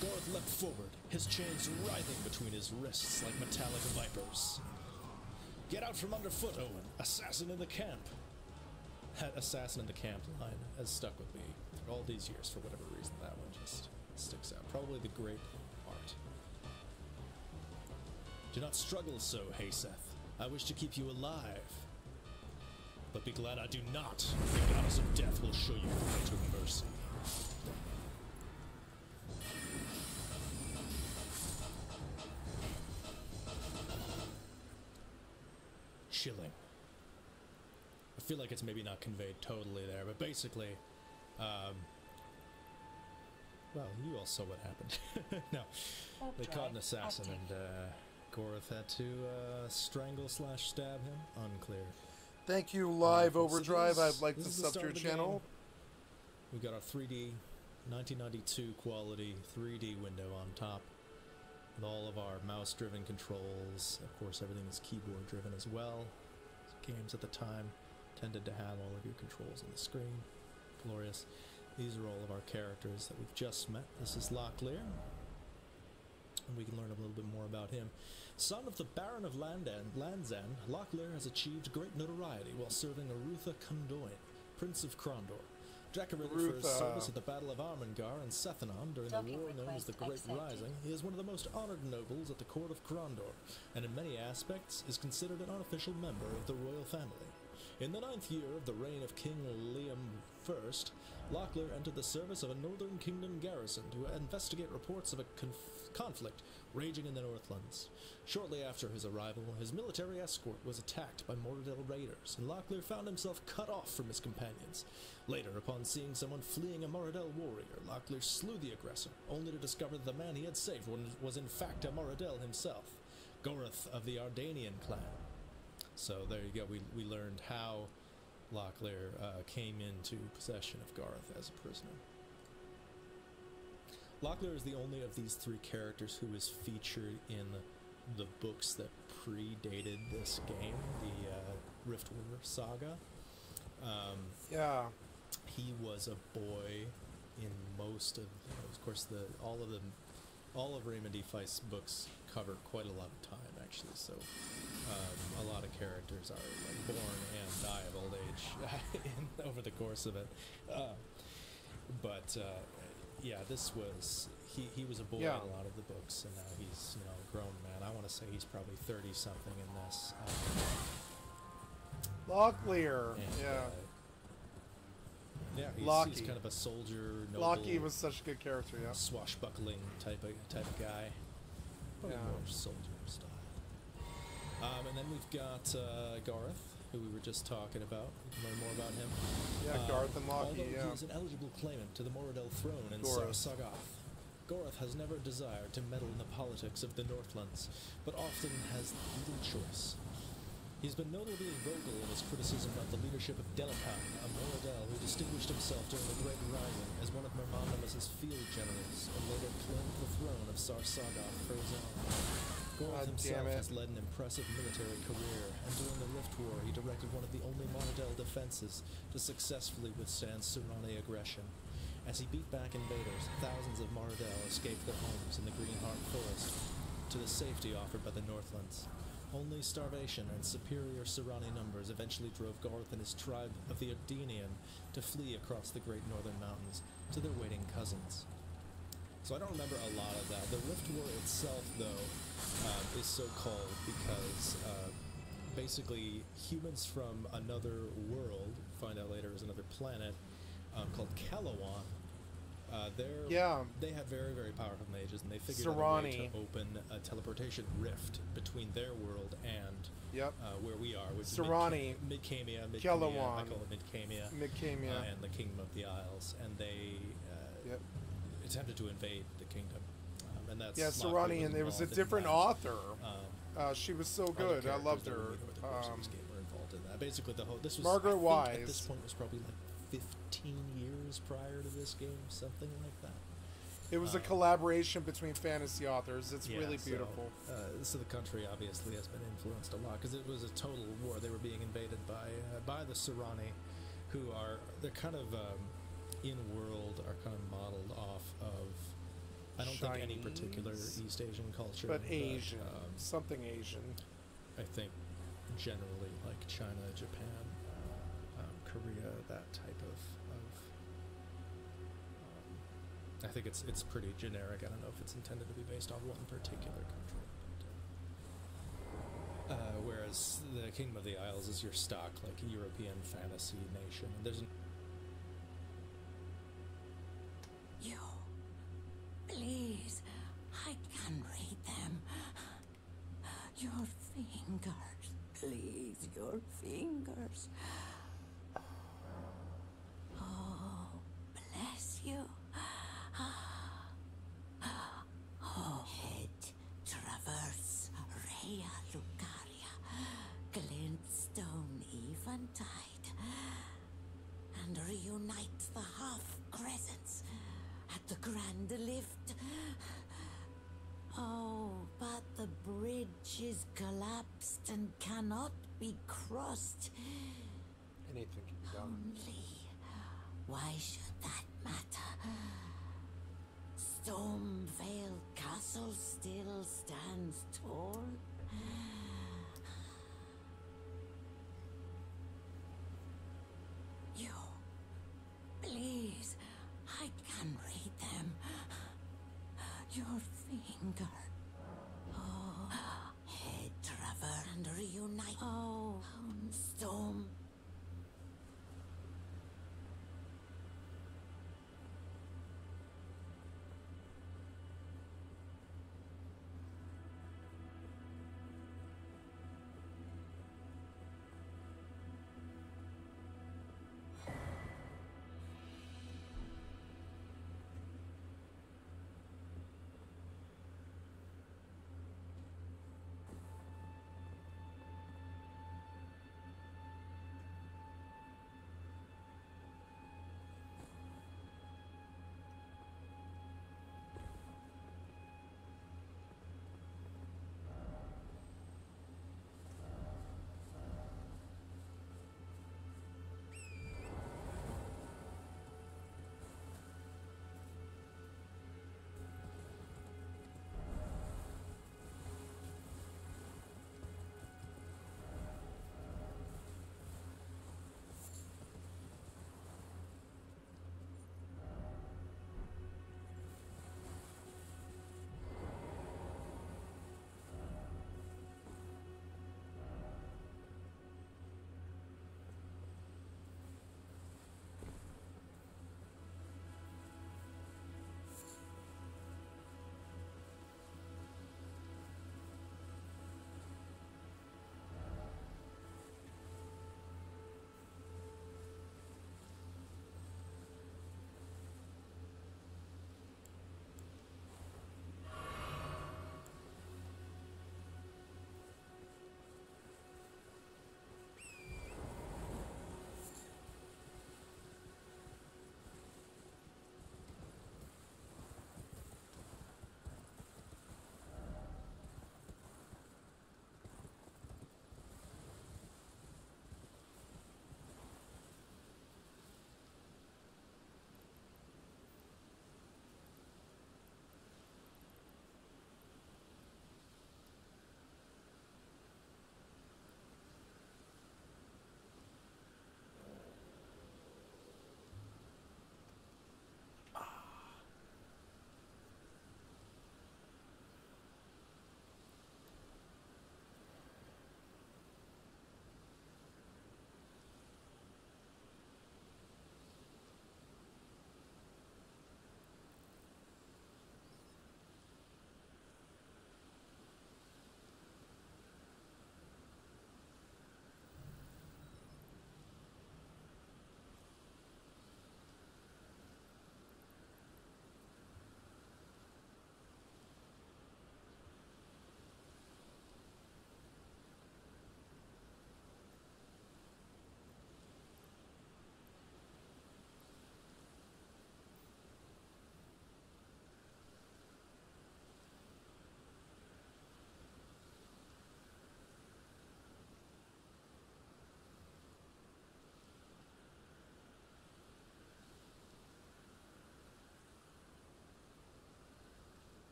Goreth leapt forward, his chains writhing between his wrists like metallic vipers. Get out from underfoot, Owen. Assassin in the camp. That assassin in the camp line has stuck with me through all these years for whatever reason. That one just sticks out. Probably the great art. Do not struggle so, Hayseth. I wish to keep you alive. But be glad I do not. The goddess of death will show you greater mercy. Chilling. I feel like it's maybe not conveyed totally there, but basically, well, you all saw what happened. No, they caught an assassin, and Goreth had to strangle/stab him. Unclear. Thank you, Live Overdrive. I'd like to sub to your channel. We got our 3D 1992 quality 3D window on top, with all of our mouse-driven controls. Of course, everything is keyboard-driven as well. Games at the time tended to have all of your controls on the screen. Glorious. These are all of our characters that we've just met. This is Locklear, and we can learn a little bit more about him. Son of the Baron of Lanzan, Locklear has achieved great notoriety while serving Arutha Condoin, Prince of Krondor. Decorated for his service at the Battle of Armengar and Sethanon during the war known as the Great Rising, he is one of the most honored nobles at the court of Krondor, and in many aspects is considered an unofficial member of the royal family. In the 9th year of the reign of King Liam I, Locklear entered the service of a northern kingdom garrison to investigate reports of a conflict raging in the Northlands. Shortly after his arrival, his military escort was attacked by Moradel raiders, and Locklear found himself cut off from his companions. Later, upon seeing someone fleeing a Moradel warrior, Locklear slew the aggressor, only to discover that the man he had saved was in fact a Moradel himself, Goreth of the Ardanian clan. So there you go, we learned how Locklear came into possession of Gareth as a prisoner. Locklear is the only of these three characters who is featured in the books that predated this game, the Riftwar saga. Yeah. He was a boy in most of course, all of Raymond D. Feist's books cover quite a lot of time, actually. So a lot of characters are like born and die of old age over the course of it. Yeah, this was he was a boy in a lot of the books, and now he's a grown man. I want to say he's probably 30-something in this. Locklear, yeah, he's kind of a soldier. Noble, Lockie was such a good character, yeah. Swashbuckling type of guy. Probably Yeah. more soldier style. And then we've got Garth, who we were just talking about. You can learn more about him. Yeah, Garth and Loki, Although yeah. he is an eligible claimant to the Moradel throne in Gorath. Sarsagoth, Gorath has never desired to meddle in the politics of the Northlands, but often has little choice. He's been notably vocal in his criticism of the leadership of Delapan, a Moradel who distinguished himself during the Great Rising as one of Mermonimus's field generals and later claimed the throne of Sarsagoth for his own. Gorath himself has led an impressive military career, and during the Rift War he directed one of the only Moradel defenses to successfully withstand Serrani aggression. As he beat back invaders, thousands of Moradel escaped their homes in the Greenheart Forest to the safety offered by the Northlands. Only starvation and superior Serrani numbers eventually drove Garth and his tribe of the Ardenian to flee across the Great Northern Mountains to their waiting cousins. So I don't remember a lot of that. The Rift War itself, though, is so called because basically humans from another world, find out later is another planet, called Calawan. They have very, very powerful mages, and they figured out a way to open a teleportation rift between their world and where we are, which Serrani, is Midcamia, Calawan, I call it Midcamia, and the Kingdom of the Isles, and they attempted to invade the kingdom, and that's Serrani, and there was a different author. She was so good. I loved her. Involved in that. Basically, this was Margaret Wise. At this point, was probably like 15 years prior to this game, something like that. It was a collaboration between fantasy authors. It's really beautiful. So the country obviously has been influenced a lot because it was a total war. They were being invaded by the Serrani, who they're kind of in world are kind of modeled off of. I don't think any particular East Asian culture, but Asian, something Asian. I think generally like China, Japan, Korea, that type of I think it's pretty generic. I don't know if it's intended to be based on one particular country. Whereas the Kingdom of the Isles is your stock, like European fantasy nation. And there's You, please, I can read them. Your fingers, please, your fingers. Oh, bless you. Oh, head traverse Rhea Lucaria, glintstone eventide, and reunite the half crescents at the grand lift. Oh, but the bridge is collapsed and cannot be crossed. Anything can be done. Only, why should that matter? Stormvale Castle still stands tall. You, please, I can read them. Your finger. Oh, head traverse and reunite. Oh, storm.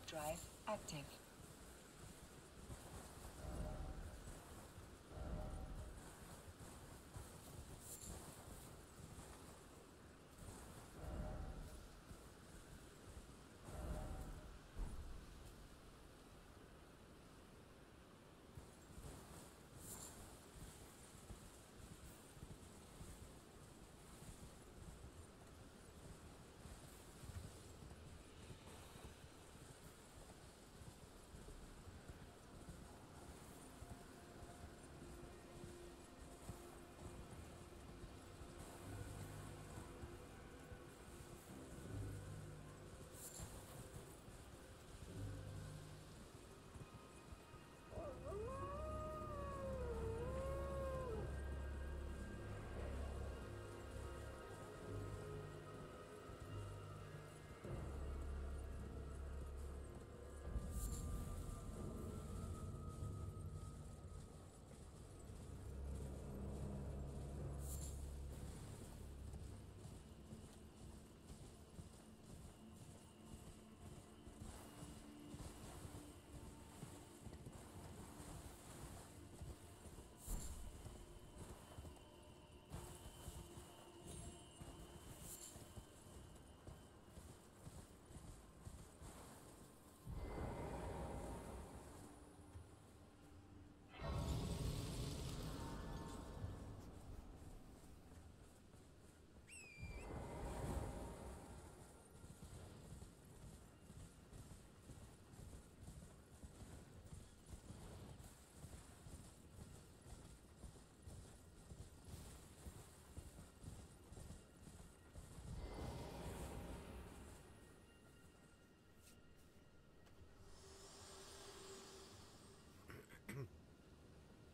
Warp drive active.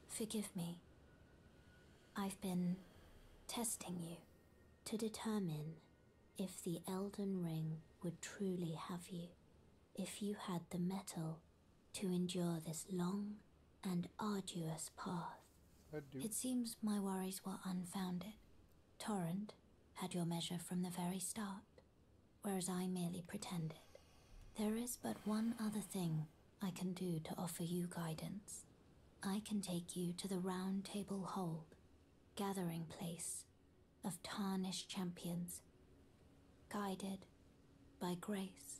Forgive me. I've been testing you to determine if the Elden Ring would truly have you, if you had the mettle to endure this long and arduous path. I do. It seems my worries were unfounded. Torrent had your measure from the very start, whereas I merely pretended. There is but one other thing I can do to offer you guidance. I can take you to the Round Table Hold, gathering place of tarnished champions, guided by grace.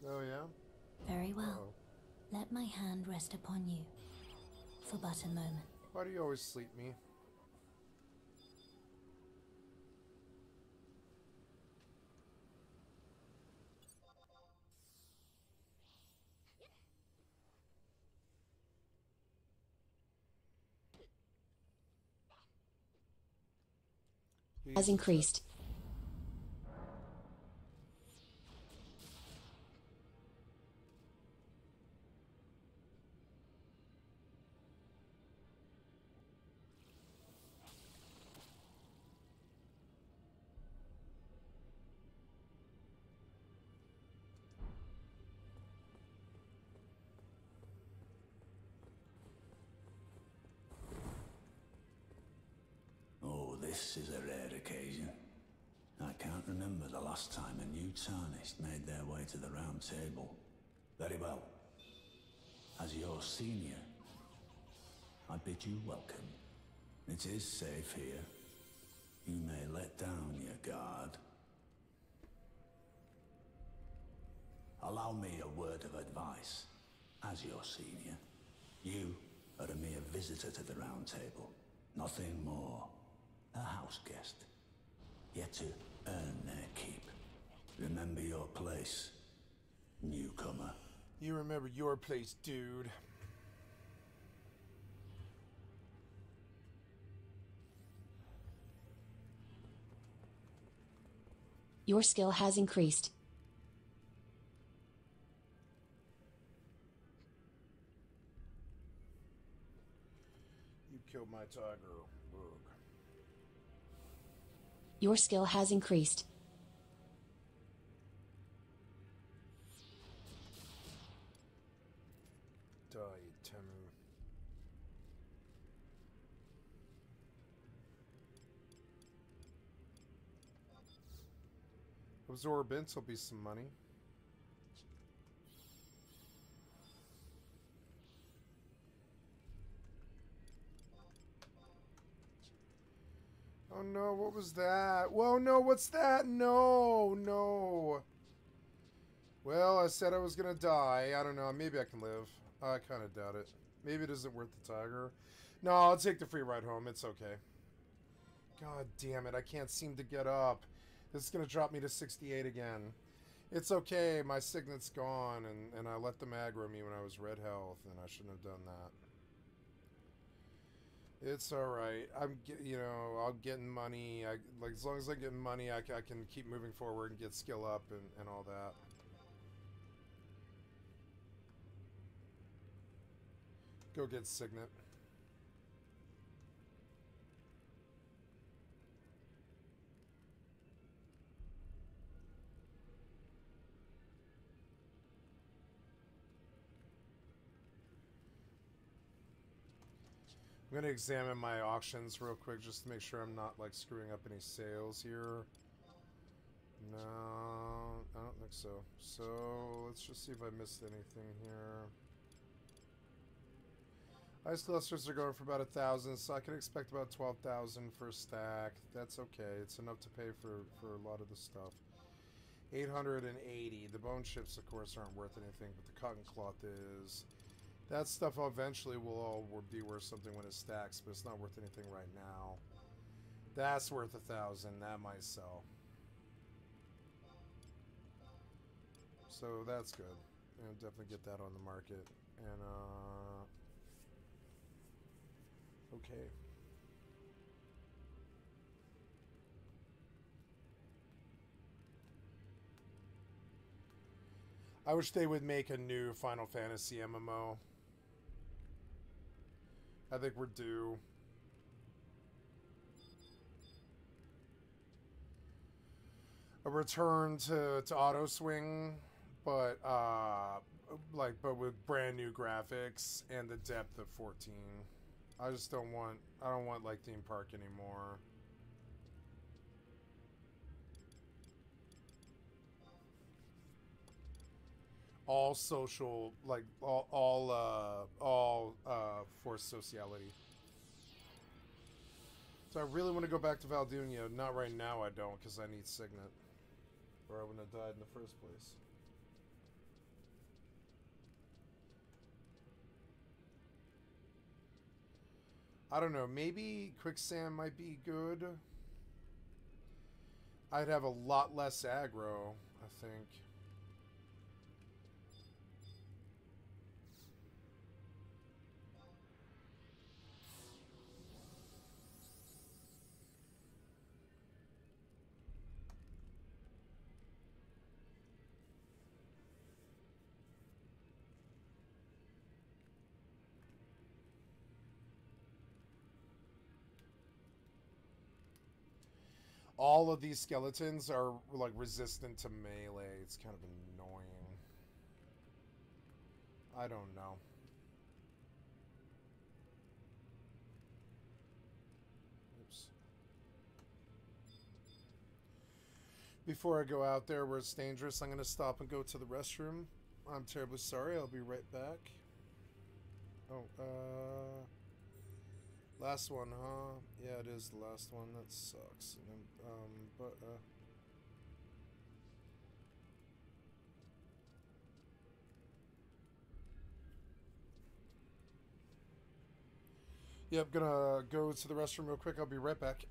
Oh, yeah? Very well. Uh-oh. Let my hand rest upon you for but a moment. Why do you always sleep me? Has increased. Oh, this is a rare occasion. I can't remember the last time a new tarnished made their way to the round table. Very well. As your senior, I bid you welcome. It is safe here. You may let down your guard. Allow me a word of advice. As your senior, you are a mere visitor to the round table. Nothing more. A house guest. Yet to earn their keep. Remember your place, newcomer. You remember your place, dude. Your skill has increased. You killed my tiger. Ugh. Your skill has increased. Die, Temu. Absorbent will be some money. Oh no, what was that? Whoa, no, what's that? No, no. Well, I said I was gonna die. I don't know, maybe I can live. I kind of doubt it. Maybe it isn't worth the tiger. No, I'll take the free ride home. It's okay. God damn it, I can't seem to get up. This is gonna drop me to 68 again. It's okay, my signet's gone, and I let them aggro me when I was red health, and I shouldn't have done that. It's alright. You know, I'll get money. Like, as long as I get money, I can keep moving forward and get skill up and all that. Go get Signet. I'm going to examine my auctions real quick just to make sure I'm not, like, screwing up any sales here. No, I don't think so. So, let's just see if I missed anything here. Ice clusters are going for about 1,000, so I can expect about 12,000 for a stack. That's okay. It's enough to pay for a lot of the stuff. 880. The bone chips, of course, aren't worth anything, but the cotton cloth is. That stuff eventually will all be worth something when it stacks, but it's not worth anything right now. That's worth 1,000. That might sell. So that's good. And definitely get that on the market. And okay. I wish they would make a new Final Fantasy MMO. I think we're due. A return to auto swing, but but with brand new graphics and the depth of 14. I just don't want like theme park anymore. All social, like all forced sociality. So I really want to go back to Valdunia. Not right now, I don't, because I need Signet, or I wouldn't have died in the first place. I don't know. Maybe Quicksand might be good. I'd have a lot less aggro, I think. All of these skeletons are, like, resistant to melee. It's kind of annoying. I don't know. Oops. Before I go out there where it's dangerous, I'm going to stop and go to the restroom. I'm terribly sorry. I'll be right back. Oh, last one, huh? Yeah, it is the last one. That sucks. Yep, gonna go to the restroom real quick. I'll be right back.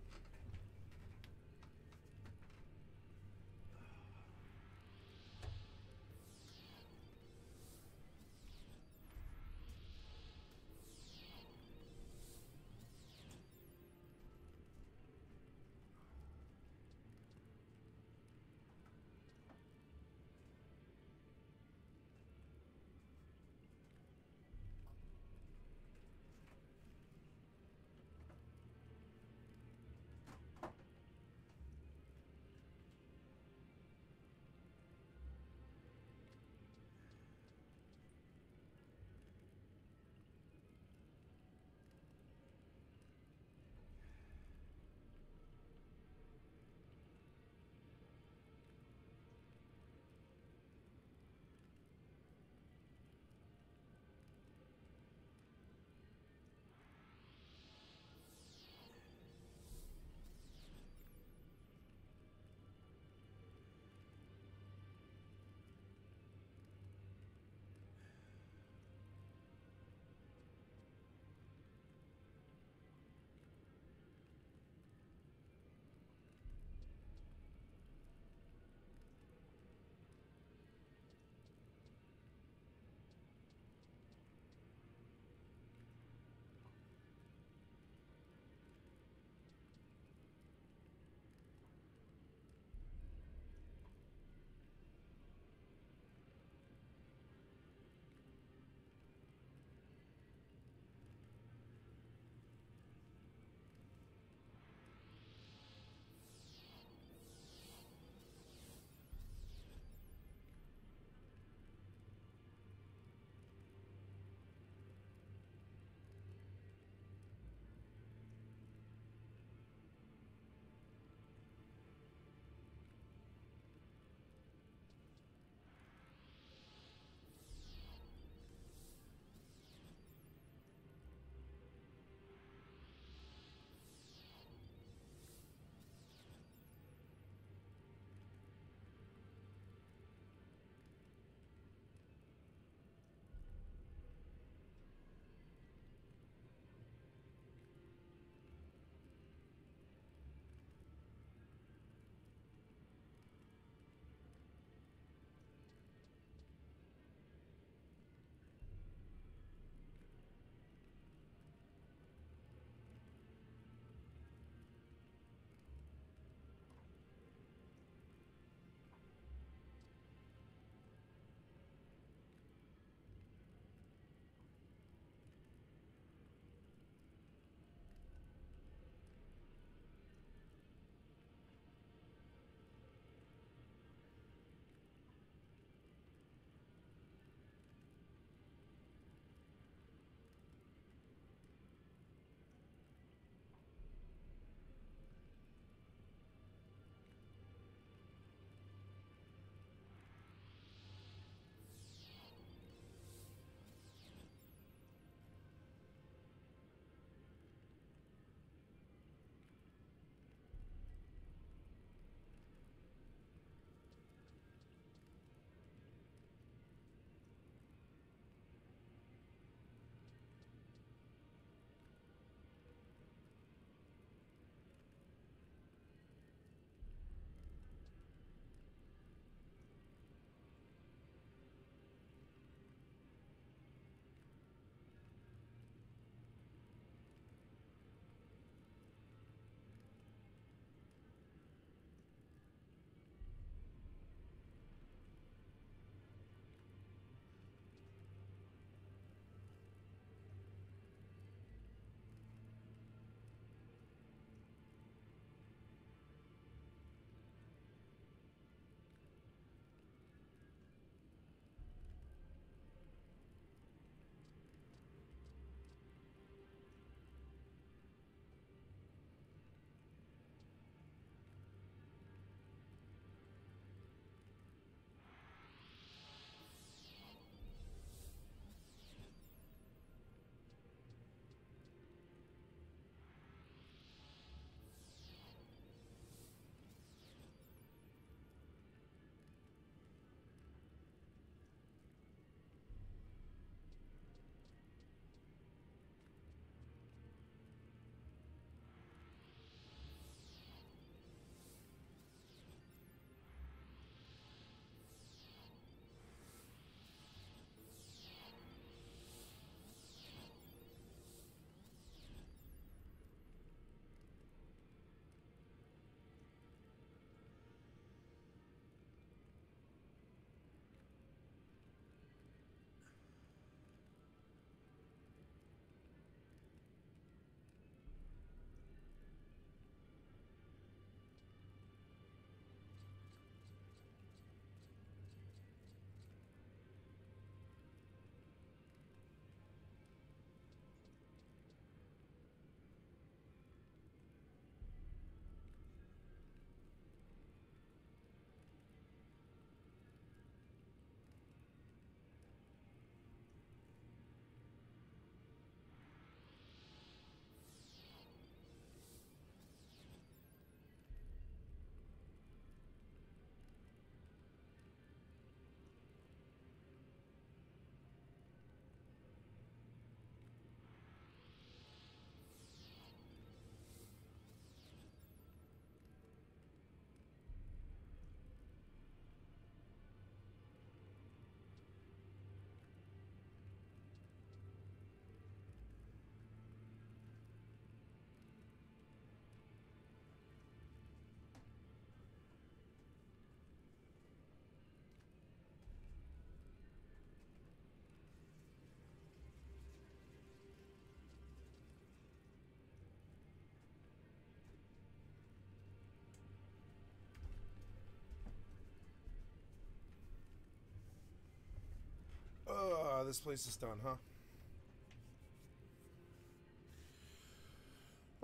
this place is done, huh?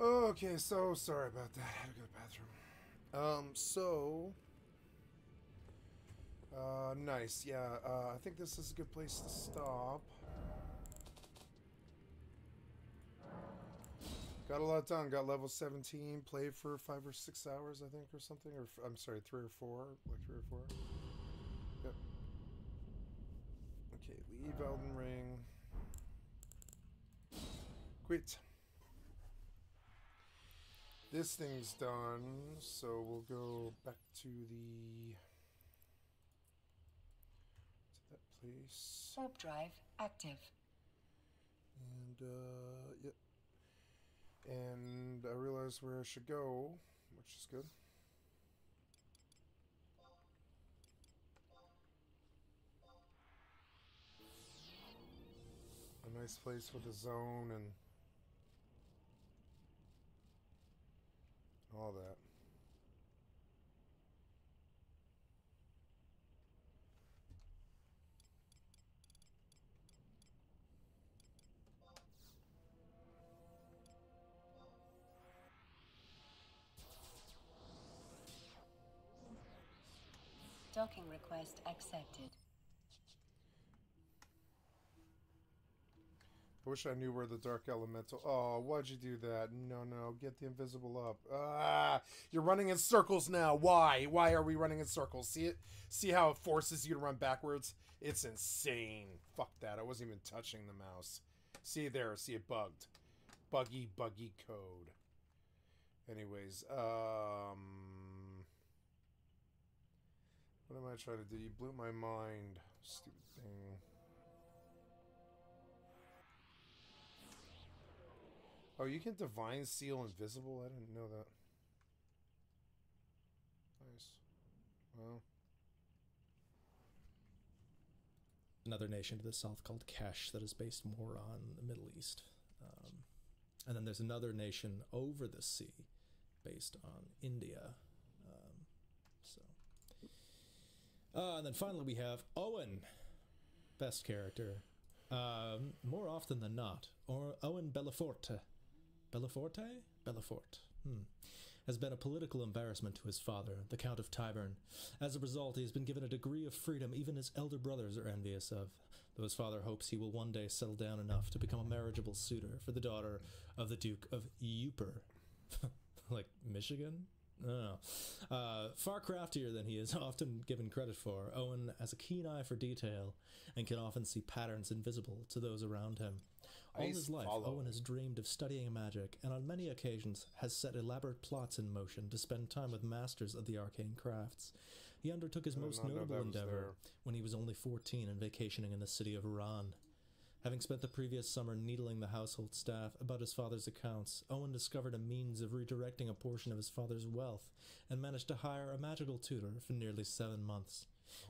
Okay, so sorry about that. I had to go to the bathroom. Nice. Yeah, I think this is a good place to stop. Got a lot done. Got level 17. Played for 5 or 6 hours, I think, or something. Or I'm sorry, 3 or 4. Like 3 or 4. Yep. Okay, leave Elden Ring. Quit. This thing's done, so we'll go back to that place. Warp drive active. And yep. And I realized where I should go, which is good. A nice place with a zone and all that. Docking request accepted. I wish I knew where the Dark Elemental... Oh, why'd you do that? No, get the invisible up. Ah! You're running in circles now. Why? Why are we running in circles? See it? See how it forces you to run backwards? It's insane. Fuck that. I wasn't even touching the mouse. See there? See it bugged. Buggy code. Anyways, what am I trying to do? You blew my mind. Stupid thing. Oh, you can Divine Seal Invisible? I didn't know that. Nice. Well. Another nation to the south called Kesh that is based more on the Middle East. And then there's another nation over the sea based on India. And then finally we have Owen. Best character. More often than not. Or Owen Bellaforte. Bellaforte? Bellafort. Has been a political embarrassment to his father, the Count of Tyburn. As a result, he has been given a degree of freedom even his elder brothers are envious of, though his father hopes he will one day settle down enough to become a marriageable suitor for the daughter of the Duke of Ypres. Like Michigan? No. Far craftier than he is often given credit for, Owen has a keen eye for detail and can often see patterns invisible to those around him. All his life, Owen has dreamed of studying magic, and on many occasions has set elaborate plots in motion to spend time with masters of the arcane crafts. He undertook his most notable endeavor when he was only 14 and vacationing in the city of Iran. Having spent the previous summer needling the household staff about his father's accounts, Owen discovered a means of redirecting a portion of his father's wealth and managed to hire a magical tutor for nearly 7 months.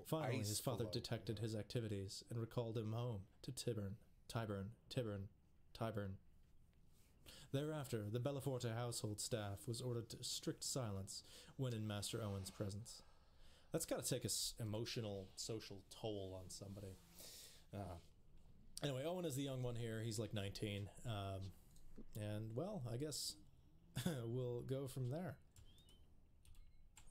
Finally, his father detected his activities and recalled him home to Tyburn. Thereafter, the Bellaforte household staff was ordered to strict silence when in Master Owen's presence. That's got to take an emotional, social toll on somebody. Anyway, Owen is the young one here. He's like 19. And, well, I guess we'll go from there.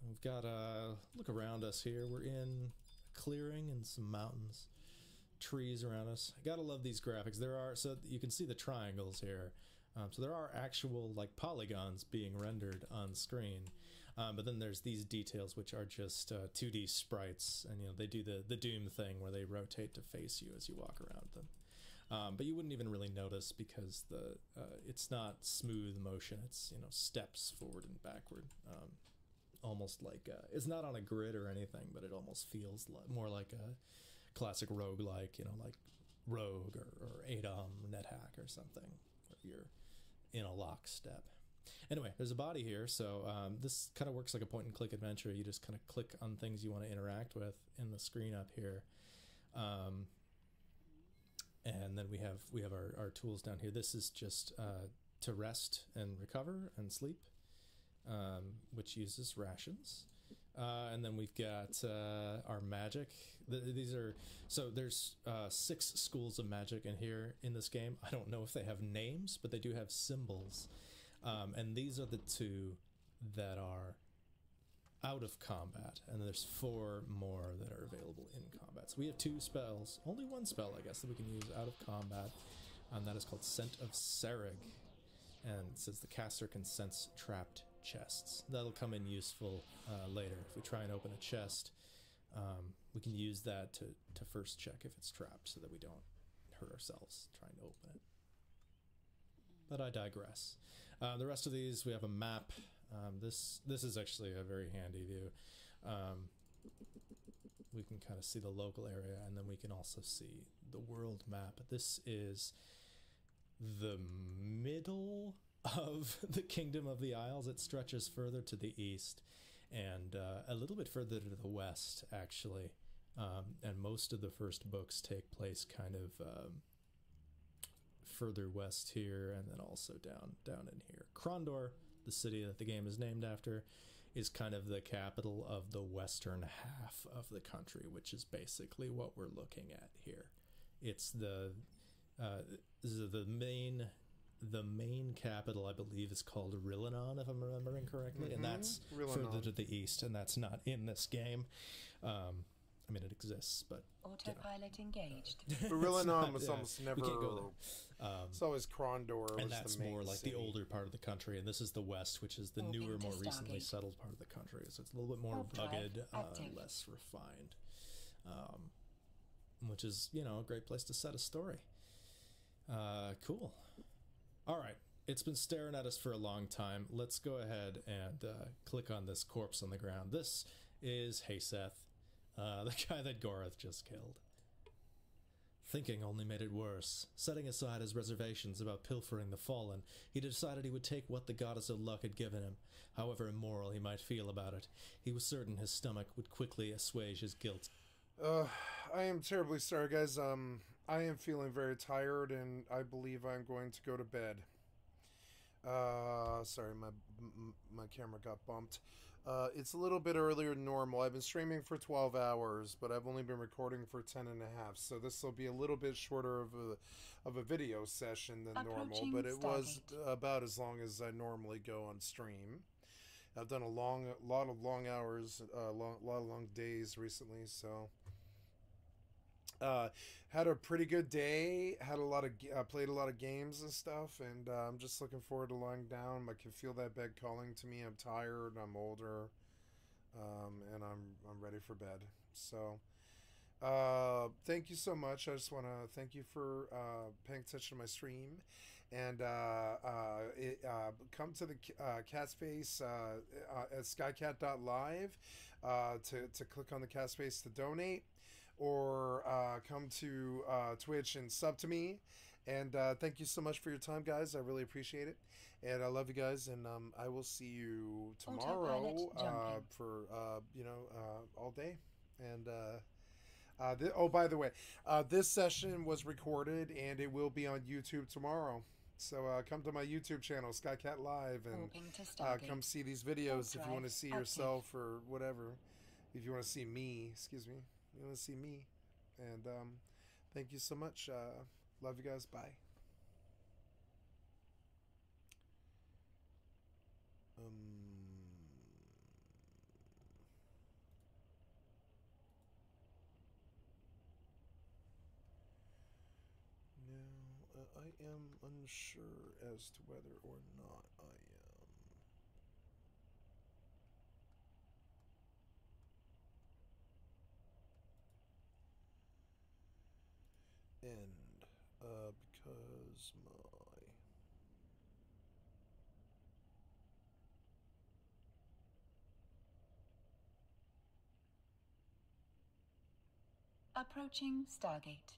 We've got a look around us here. We're in a clearing and some mountains. Trees around us. I gotta love these graphics. There are, so you can see the triangles here. So there are actual, like, polygons being rendered on screen. But then there's these details which are just 2D sprites. And, you know, they do the Doom thing where they rotate to face you as you walk around them. But you wouldn't even really notice because it's not smooth motion. It's, you know, steps forward and backward. Almost like, it's not on a grid or anything, but it almost feels more like a classic roguelike, you know, like Rogue or Adom, NetHack or something, where you're in a lockstep. Anyway, there's a body here, so this kind of works like a point-and-click adventure. You just kind of click on things you want to interact with in the screen up here. And then we have our tools down here. This is just to rest and recover and sleep, which uses rations. And then we've got our magic. These are so there's 6 schools of magic in here in this game. I don't know if they have names, but they do have symbols. And these are the 2 that are out of combat, and there's 4 more that are available in combat. So we have 2 spells, only 1 spell, I guess, that we can use out of combat, and that is called Scent of Sereg. And it says the caster can sense trapped chests. That'll come in useful later. If we try and open a chest, we can use that to first check if it's trapped so that we don't hurt ourselves trying to open it. But I digress. The rest of these, we have a map. This is actually a very handy view. We can kind of see the local area, and then we can also see the world map. This is the middle of the Kingdom of the Isles. It stretches further to the east and a little bit further to the west, actually. And most of the first books take place kind of further west here, and then also down in here. Krondor, the city that the game is named after, is kind of the capital of the western half of the country, which is basically what we're looking at here. It's the main capital, I believe, is called Rillanon, if I'm remembering correctly, and that's further to the east, and that's not in this game. I mean, it exists, but autopilot engaged. But Rillanon was almost never. We can't go there. It's always Krondor, and was that's the main more like city. the older part of the country, and this is the west, which is the newer, more recently settled part of the country. So it's a little bit more rugged, less refined, which is, you know, a great place to set a story. Cool. All right. It's been staring at us for a long time. Let's go ahead and click on this corpse on the ground. This is Hayseth, the guy that Gorath just killed. Thinking only made it worse. Setting aside his reservations about pilfering the fallen, he decided he would take what the goddess of luck had given him. However immoral he might feel about it, he was certain his stomach would quickly assuage his guilt. I am terribly sorry, guys. I am feeling very tired, and I believe I'm going to go to bed. Sorry, my camera got bumped. It's a little bit earlier than normal. I've been streaming for 12 hours, but I've only been recording for 10 and a half, so this will be a little bit shorter of a video session than normal, but it was about as long as I normally go on stream. I've done a lot of long hours, a lot of long days recently, so had a pretty good day. Had a lot of played a lot of games and stuff, and I'm just looking forward to lying down. I can feel that bed calling to me. I'm tired. I'm older, and I'm ready for bed. So, thank you so much. I just want to thank you for paying attention to my stream, and come to the cat space at skycat.live to click on the cat space to donate, or come to Twitch and sub to me. And thank you so much for your time, guys. I really appreciate it, and I love you guys. And I will see you tomorrow for all day. And oh, by the way, this session was recorded, and it will be on YouTube tomorrow. So come to my YouTube channel, skycat.live, and come see these videos if you want to see yourself or whatever. If you want to see me, excuse me. You want to see me. And thank you so much. Love you guys. Bye. Now, I am unsure as to whether or not I am. Because my approaching Stargate.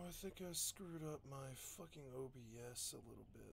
I think I screwed up my fucking OBS a little bit.